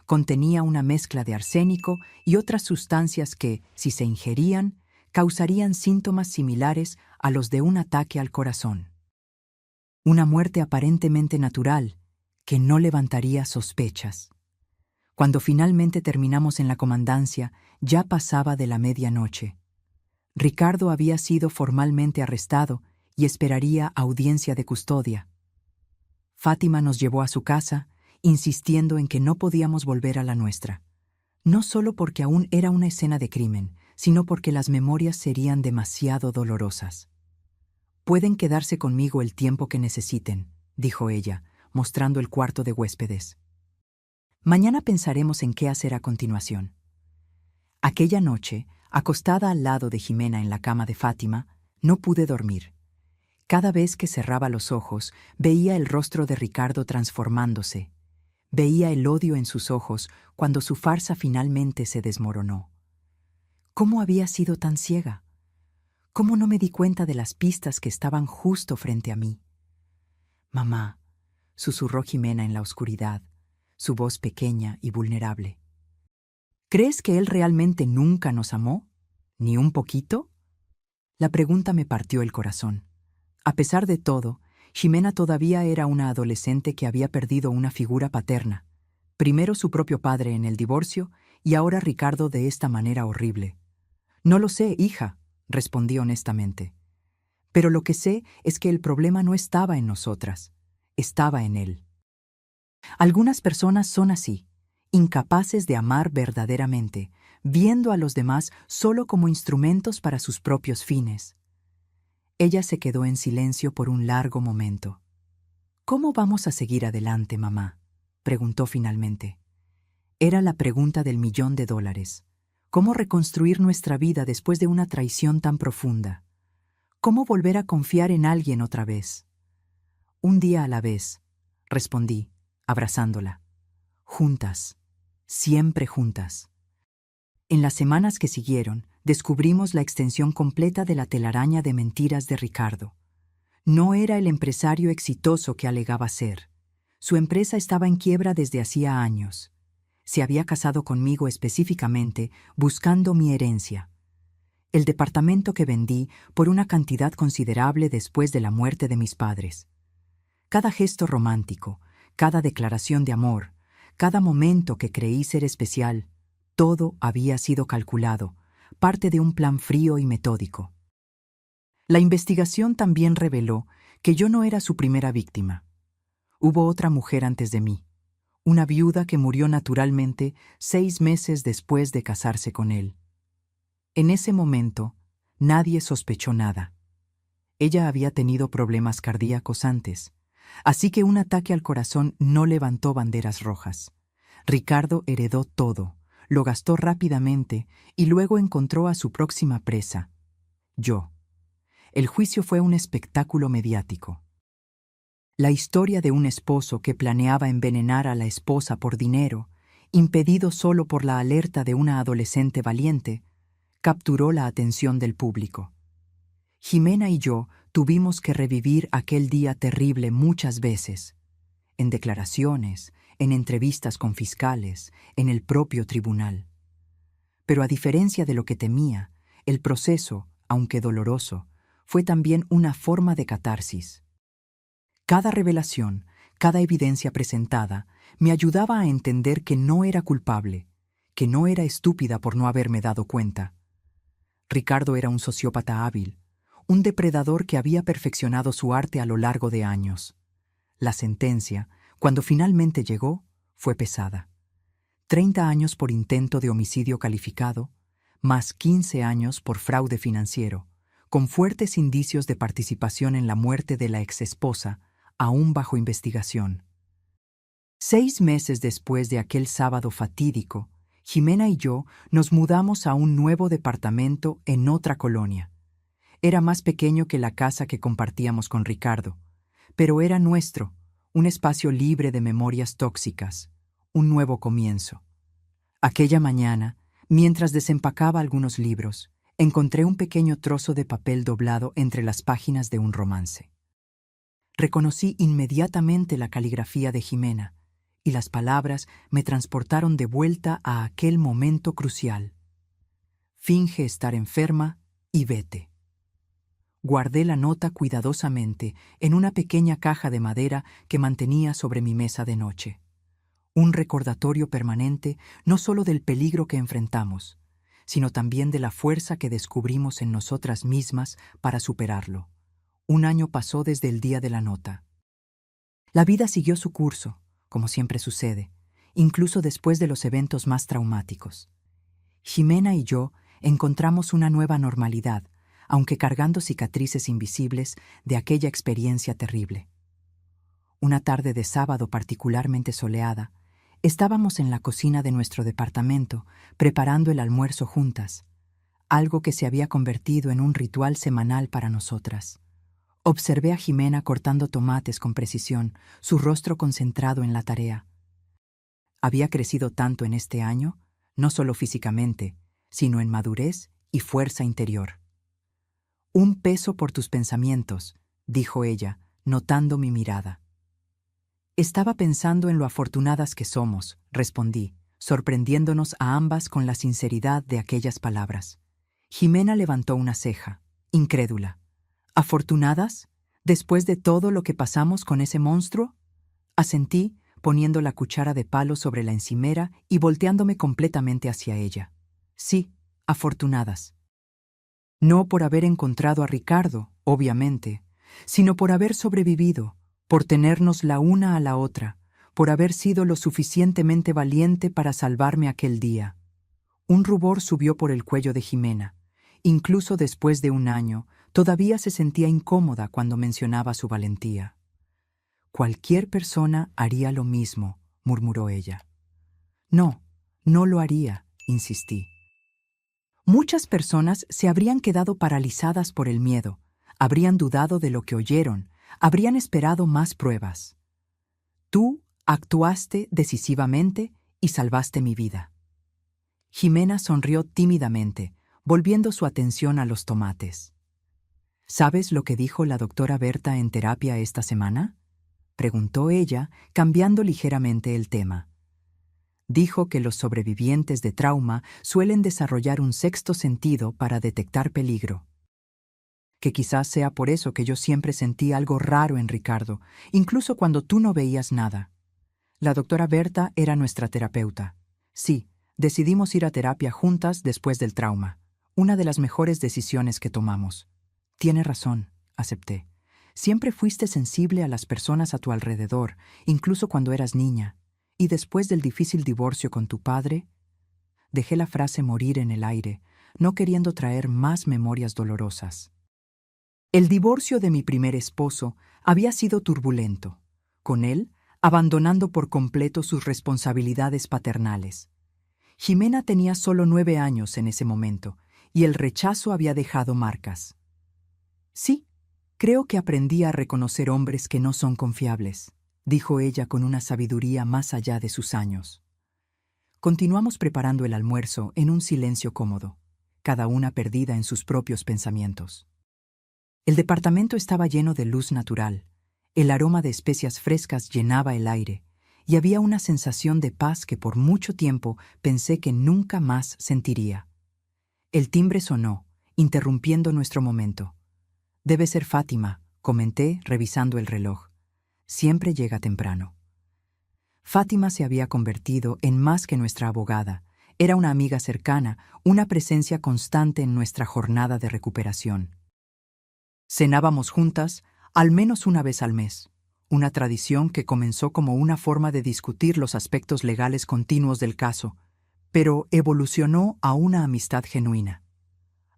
Contenía una mezcla de arsénico y otras sustancias que, si se ingerían, causarían síntomas similares a los de un ataque al corazón. Una muerte aparentemente natural, que no levantaría sospechas. Cuando finalmente terminamos en la comandancia, ya pasaba de la medianoche. Ricardo había sido formalmente arrestado y esperaría audiencia de custodia. Fátima nos llevó a su casa, insistiendo en que no podíamos volver a la nuestra. No solo porque aún era una escena de crimen, sino porque las memorias serían demasiado dolorosas. «Pueden quedarse conmigo el tiempo que necesiten», dijo ella, mostrando el cuarto de huéspedes. «Mañana pensaremos en qué hacer a continuación». Aquella noche, acostada al lado de Ximena en la cama de Fátima, no pude dormir. Cada vez que cerraba los ojos, veía el rostro de Ricardo transformándose. Veía el odio en sus ojos cuando su farsa finalmente se desmoronó. ¿Cómo había sido tan ciega? ¿Cómo no me di cuenta de las pistas que estaban justo frente a mí? «Mamá», susurró Ximena en la oscuridad, su voz pequeña y vulnerable. «¿Crees que él realmente nunca nos amó? ¿Ni un poquito?» La pregunta me partió el corazón. A pesar de todo, Ximena todavía era una adolescente que había perdido una figura paterna. Primero su propio padre en el divorcio y ahora Ricardo de esta manera horrible. «No lo sé, hija», respondí honestamente. «Pero lo que sé es que el problema no estaba en nosotras, estaba en él». Algunas personas son así, incapaces de amar verdaderamente, viendo a los demás solo como instrumentos para sus propios fines. Ella se quedó en silencio por un largo momento. «¿Cómo vamos a seguir adelante, mamá?», preguntó finalmente. Era la pregunta del $1 millón. ¿Cómo reconstruir nuestra vida después de una traición tan profunda? ¿Cómo volver a confiar en alguien otra vez? «Un día a la vez», respondí, abrazándola. «Juntas, siempre juntas». En las semanas que siguieron, descubrimos la extensión completa de la telaraña de mentiras de Ricardo. No era el empresario exitoso que alegaba ser. Su empresa estaba en quiebra desde hacía años. Se había casado conmigo específicamente buscando mi herencia. El departamento que vendí por una cantidad considerable después de la muerte de mis padres. Cada gesto romántico, cada declaración de amor, cada momento que creí ser especial, todo había sido calculado, parte de un plan frío y metódico. La investigación también reveló que yo no era su primera víctima. Hubo otra mujer antes de mí, una viuda que murió naturalmente 6 meses después de casarse con él. En ese momento, nadie sospechó nada. Ella había tenido problemas cardíacos antes, así que un ataque al corazón no levantó banderas rojas. Ricardo heredó todo, lo gastó rápidamente y luego encontró a su próxima presa, yo. El juicio fue un espectáculo mediático. La historia de un esposo que planeaba envenenar a la esposa por dinero impedido solo por la alerta de una adolescente valiente, capturó la atención del público. Jimena y yo tuvimos que revivir aquel día terrible muchas veces, en declaraciones, en entrevistas con fiscales, en el propio tribunal. Pero a diferencia de lo que temía, el proceso, aunque doloroso, fue también una forma de catarsis. Cada revelación, cada evidencia presentada, me ayudaba a entender que no era culpable, que no era estúpida por no haberme dado cuenta. Ricardo era un sociópata hábil, un depredador que había perfeccionado su arte a lo largo de años. La sentencia, cuando finalmente llegó, fue pesada. 30 años por intento de homicidio calificado, más 15 años por fraude financiero, con fuertes indicios de participación en la muerte de la exesposa, aún bajo investigación. 6 meses después de aquel sábado fatídico, Jimena y yo nos mudamos a un nuevo departamento en otra colonia. Era más pequeño que la casa que compartíamos con Ricardo, pero era nuestro, un espacio libre de memorias tóxicas, un nuevo comienzo. Aquella mañana, mientras desempacaba algunos libros, encontré un pequeño trozo de papel doblado entre las páginas de un romance. Reconocí inmediatamente la caligrafía de Jimena, y las palabras me transportaron de vuelta a aquel momento crucial. Finge estar enferma y vete. Guardé la nota cuidadosamente en una pequeña caja de madera que mantenía sobre mi mesa de noche. Un recordatorio permanente no solo del peligro que enfrentamos, sino también de la fuerza que descubrimos en nosotras mismas para superarlo. 1 año pasó desde el día de la nota. La vida siguió su curso, como siempre sucede, incluso después de los eventos más traumáticos. Jimena y yo encontramos una nueva normalidad, aunque cargando cicatrices invisibles de aquella experiencia terrible. Una tarde de sábado particularmente soleada, estábamos en la cocina de nuestro departamento preparando el almuerzo juntas, algo que se había convertido en un ritual semanal para nosotras. Observé a Jimena cortando tomates con precisión, su rostro concentrado en la tarea. Había crecido tanto en este año, no solo físicamente, sino en madurez y fuerza interior. «Un peso por tus pensamientos», dijo ella, notando mi mirada. «Estaba pensando en lo afortunadas que somos», respondí, sorprendiéndonos a ambas con la sinceridad de aquellas palabras. Jimena levantó una ceja, incrédula. «¿Afortunadas? ¿Después de todo lo que pasamos con ese monstruo?». Asentí, poniendo la cuchara de palo sobre la encimera y volteándome completamente hacia ella. «Sí, afortunadas». No por haber encontrado a Ricardo, obviamente, sino por haber sobrevivido, por tenernos la una a la otra, por haber sido lo suficientemente valiente para salvarme aquel día. Un rubor subió por el cuello de Jimena. Incluso después de 1 año, todavía se sentía incómoda cuando mencionaba su valentía. «Cualquier persona haría lo mismo», murmuró ella. «No, no lo haría», insistí. Muchas personas se habrían quedado paralizadas por el miedo, habrían dudado de lo que oyeron, habrían esperado más pruebas. Tú actuaste decisivamente y salvaste mi vida. Jimena sonrió tímidamente, volviendo su atención a los tomates. ¿Sabes lo que dijo la doctora Berta en terapia esta semana?, preguntó ella, cambiando ligeramente el tema. Dijo que los sobrevivientes de trauma suelen desarrollar un sexto sentido para detectar peligro. Que quizás sea por eso que yo siempre sentí algo raro en Ricardo, incluso cuando tú no veías nada. La doctora Berta era nuestra terapeuta. Sí, decidimos ir a terapia juntas después del trauma. Una de las mejores decisiones que tomamos. Tiene razón, acepté. Siempre fuiste sensible a las personas a tu alrededor, incluso cuando eras niña. Y después del difícil divorcio con tu padre, dejé la frase morir en el aire, no queriendo traer más memorias dolorosas. El divorcio de mi primer esposo había sido turbulento, con él abandonando por completo sus responsabilidades paternales. Jimena tenía solo 9 años en ese momento, y el rechazo había dejado marcas. Sí, creo que aprendí a reconocer hombres que no son confiables, dijo ella con una sabiduría más allá de sus años. Continuamos preparando el almuerzo en un silencio cómodo, cada una perdida en sus propios pensamientos. El departamento estaba lleno de luz natural, el aroma de especias frescas llenaba el aire, y había una sensación de paz que por mucho tiempo pensé que nunca más sentiría. El timbre sonó, interrumpiendo nuestro momento. «Debe ser Fátima», comenté, revisando el reloj. Siempre llega temprano. Fátima se había convertido en más que nuestra abogada. Era una amiga cercana, una presencia constante en nuestra jornada de recuperación. Cenábamos juntas, al menos una vez al mes, una tradición que comenzó como una forma de discutir los aspectos legales continuos del caso, pero evolucionó a una amistad genuina.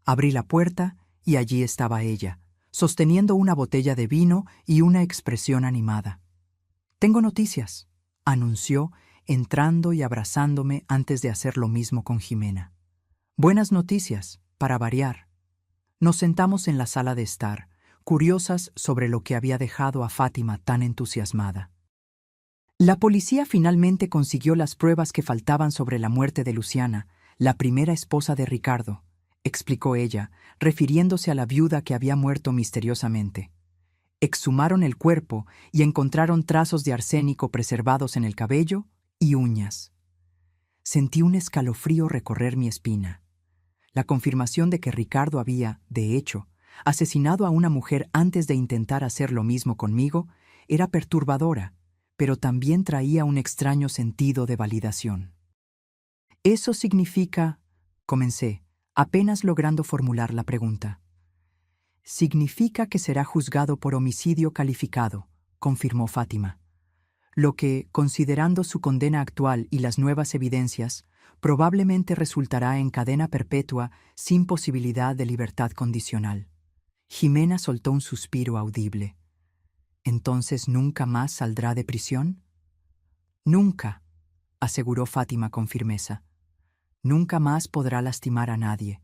Abrí la puerta y allí estaba ella, sosteniendo una botella de vino y una expresión animada. «Tengo noticias», anunció, entrando y abrazándome antes de hacer lo mismo con Jimena. «Buenas noticias, para variar». Nos sentamos en la sala de estar, curiosas sobre lo que había dejado a Fátima tan entusiasmada. La policía finalmente consiguió las pruebas que faltaban sobre la muerte de Luciana, la primera esposa de Ricardo, explicó ella, refiriéndose a la viuda que había muerto misteriosamente. Exhumaron el cuerpo y encontraron trazos de arsénico preservados en el cabello y uñas. Sentí un escalofrío recorrer mi espina. La confirmación de que Ricardo había, de hecho, asesinado a una mujer antes de intentar hacer lo mismo conmigo era perturbadora, pero también traía un extraño sentido de validación. «Eso significa», comencé, apenas logrando formular la pregunta. «Significa que será juzgado por homicidio calificado», confirmó Fátima. «Lo que, considerando su condena actual y las nuevas evidencias, probablemente resultará en cadena perpetua sin posibilidad de libertad condicional». Jimena soltó un suspiro audible. «¿Entonces nunca más saldrá de prisión?» «Nunca», aseguró Fátima con firmeza. «Nunca más podrá lastimar a nadie».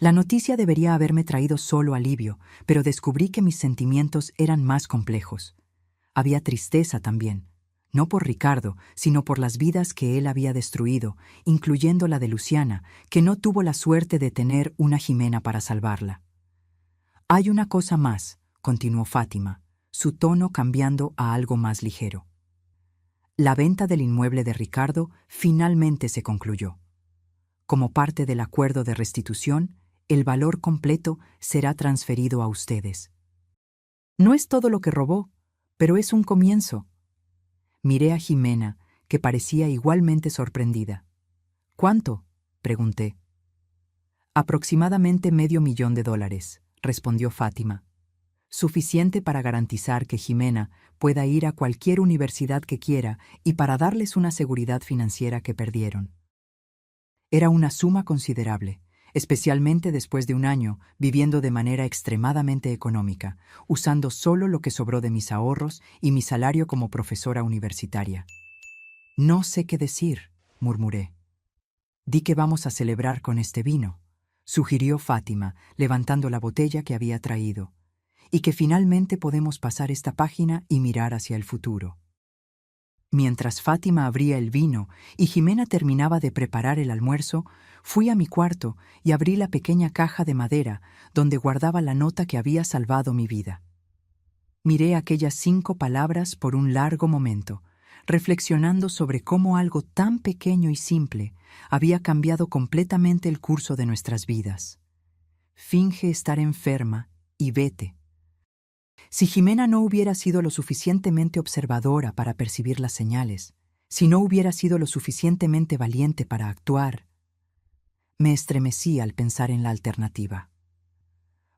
La noticia debería haberme traído solo alivio, pero descubrí que mis sentimientos eran más complejos. Había tristeza también, no por Ricardo, sino por las vidas que él había destruido, incluyendo la de Luciana, que no tuvo la suerte de tener una Jimena para salvarla. «Hay una cosa más», continuó Fátima, su tono cambiando a algo más ligero. «La venta del inmueble de Ricardo finalmente se concluyó. Como parte del acuerdo de restitución, el valor completo será transferido a ustedes. No es todo lo que robó, pero es un comienzo». Miré a Jimena, que parecía igualmente sorprendida. «¿Cuánto?», pregunté. «Aproximadamente $500,000», respondió Fátima. «Suficiente para garantizar que Jimena pueda ir a cualquier universidad que quiera y para darles una seguridad financiera que perdieron». Era una suma considerable, especialmente después de un año viviendo de manera extremadamente económica, usando solo lo que sobró de mis ahorros y mi salario como profesora universitaria. «No sé qué decir», murmuré. «Di que vamos a celebrar con este vino», sugirió Fátima, levantando la botella que había traído, «y que finalmente podemos pasar esta página y mirar hacia el futuro». Mientras Fátima abría el vino y Jimena terminaba de preparar el almuerzo, fui a mi cuarto y abrí la pequeña caja de madera donde guardaba la nota que había salvado mi vida. Miré aquellas 5 palabras por un largo momento, reflexionando sobre cómo algo tan pequeño y simple había cambiado completamente el curso de nuestras vidas. «Finge estar enferma y vete». Si Jimena no hubiera sido lo suficientemente observadora para percibir las señales, si no hubiera sido lo suficientemente valiente para actuar, me estremecí al pensar en la alternativa.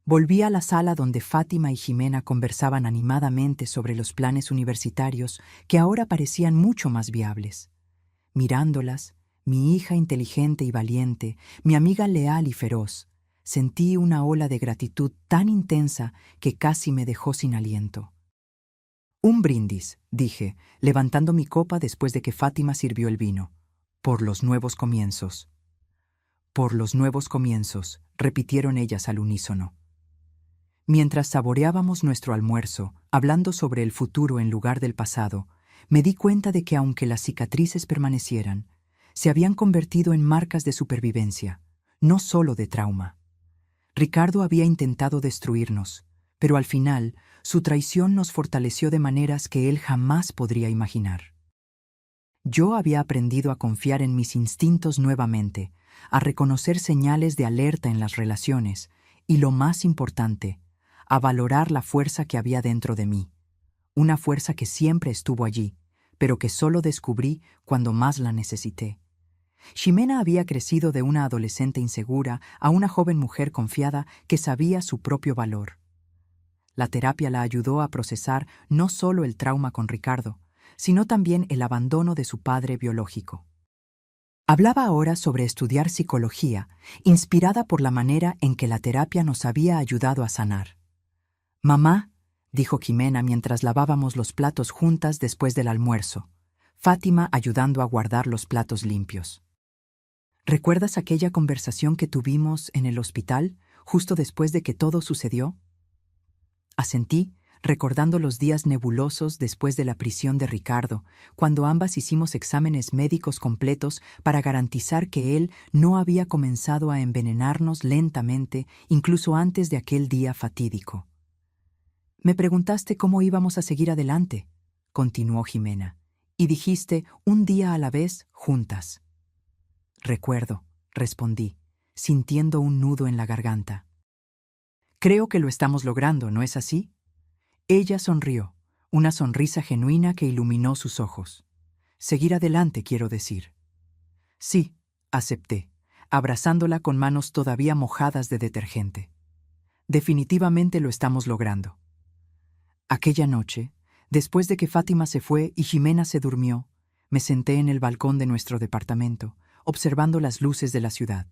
Volví a la sala donde Fátima y Jimena conversaban animadamente sobre los planes universitarios que ahora parecían mucho más viables. Mirándolas, mi hija inteligente y valiente, mi amiga leal y feroz, sentí una ola de gratitud tan intensa que casi me dejó sin aliento. «Un brindis», dije, levantando mi copa después de que Fátima sirvió el vino. «Por los nuevos comienzos». «Por los nuevos comienzos», repitieron ellas al unísono. Mientras saboreábamos nuestro almuerzo, hablando sobre el futuro en lugar del pasado, me di cuenta de que aunque las cicatrices permanecieran, se habían convertido en marcas de supervivencia, no solo de trauma. Ricardo había intentado destruirnos, pero al final su traición nos fortaleció de maneras que él jamás podría imaginar. Yo había aprendido a confiar en mis instintos nuevamente, a reconocer señales de alerta en las relaciones y, lo más importante, a valorar la fuerza que había dentro de mí. Una fuerza que siempre estuvo allí, pero que solo descubrí cuando más la necesité. Ximena había crecido de una adolescente insegura a una joven mujer confiada que sabía su propio valor. La terapia la ayudó a procesar no solo el trauma con Ricardo, sino también el abandono de su padre biológico. Hablaba ahora sobre estudiar psicología, inspirada por la manera en que la terapia nos había ayudado a sanar. «Mamá», dijo Ximena mientras lavábamos los platos juntas después del almuerzo, Fátima ayudando a guardar los platos limpios. «¿Recuerdas aquella conversación que tuvimos en el hospital, justo después de que todo sucedió?» Asentí, recordando los días nebulosos después de la prisión de Ricardo, cuando ambas hicimos exámenes médicos completos para garantizar que él no había comenzado a envenenarnos lentamente, incluso antes de aquel día fatídico. «Me preguntaste cómo íbamos a seguir adelante», continuó Ximena, «y dijiste un día a la vez, juntas». «Recuerdo», respondí, sintiendo un nudo en la garganta. «Creo que lo estamos logrando, ¿no es así?» Ella sonrió, una sonrisa genuina que iluminó sus ojos. «Seguir adelante, quiero decir». «Sí», acepté, abrazándola con manos todavía mojadas de detergente. «Definitivamente lo estamos logrando». Aquella noche, después de que Fátima se fue y Ximena se durmió, me senté en el balcón de nuestro departamento, observando las luces de la ciudad.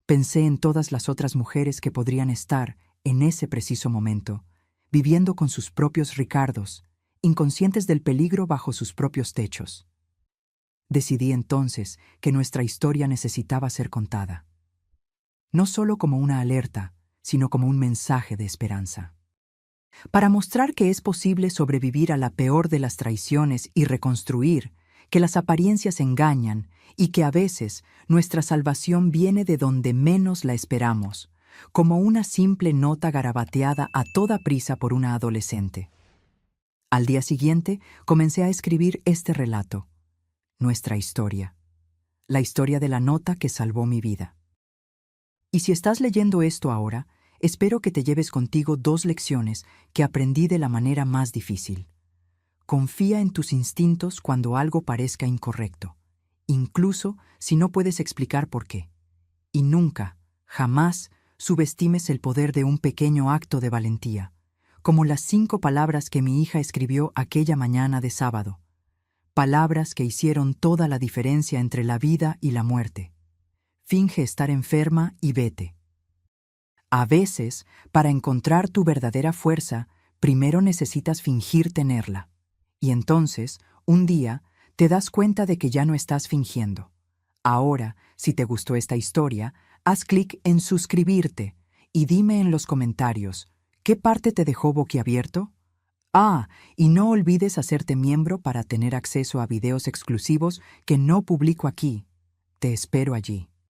Pensé en todas las otras mujeres que podrían estar, en ese preciso momento, viviendo con sus propios Ricardos, inconscientes del peligro bajo sus propios techos. Decidí entonces que nuestra historia necesitaba ser contada. No solo como una alerta, sino como un mensaje de esperanza. Para mostrar que es posible sobrevivir a la peor de las traiciones y reconstruir, que las apariencias engañan y que a veces nuestra salvación viene de donde menos la esperamos, como una simple nota garabateada a toda prisa por una adolescente. Al día siguiente comencé a escribir este relato, nuestra historia, la historia de la nota que salvó mi vida. Y si estás leyendo esto ahora, espero que te lleves contigo 2 lecciones que aprendí de la manera más difícil. Confía en tus instintos cuando algo parezca incorrecto, incluso si no puedes explicar por qué. Y nunca, jamás, subestimes el poder de un pequeño acto de valentía, como las 5 palabras que mi hija escribió aquella mañana de sábado. Palabras que hicieron toda la diferencia entre la vida y la muerte. Finge estar enferma y vete. A veces, para encontrar tu verdadera fuerza, primero necesitas fingir tenerla. Y entonces, un día, te das cuenta de que ya no estás fingiendo. Ahora, si te gustó esta historia, haz clic en suscribirte y dime en los comentarios, ¿qué parte te dejó boquiabierto? Y no olvides hacerte miembro para tener acceso a videos exclusivos que no publico aquí. Te espero allí.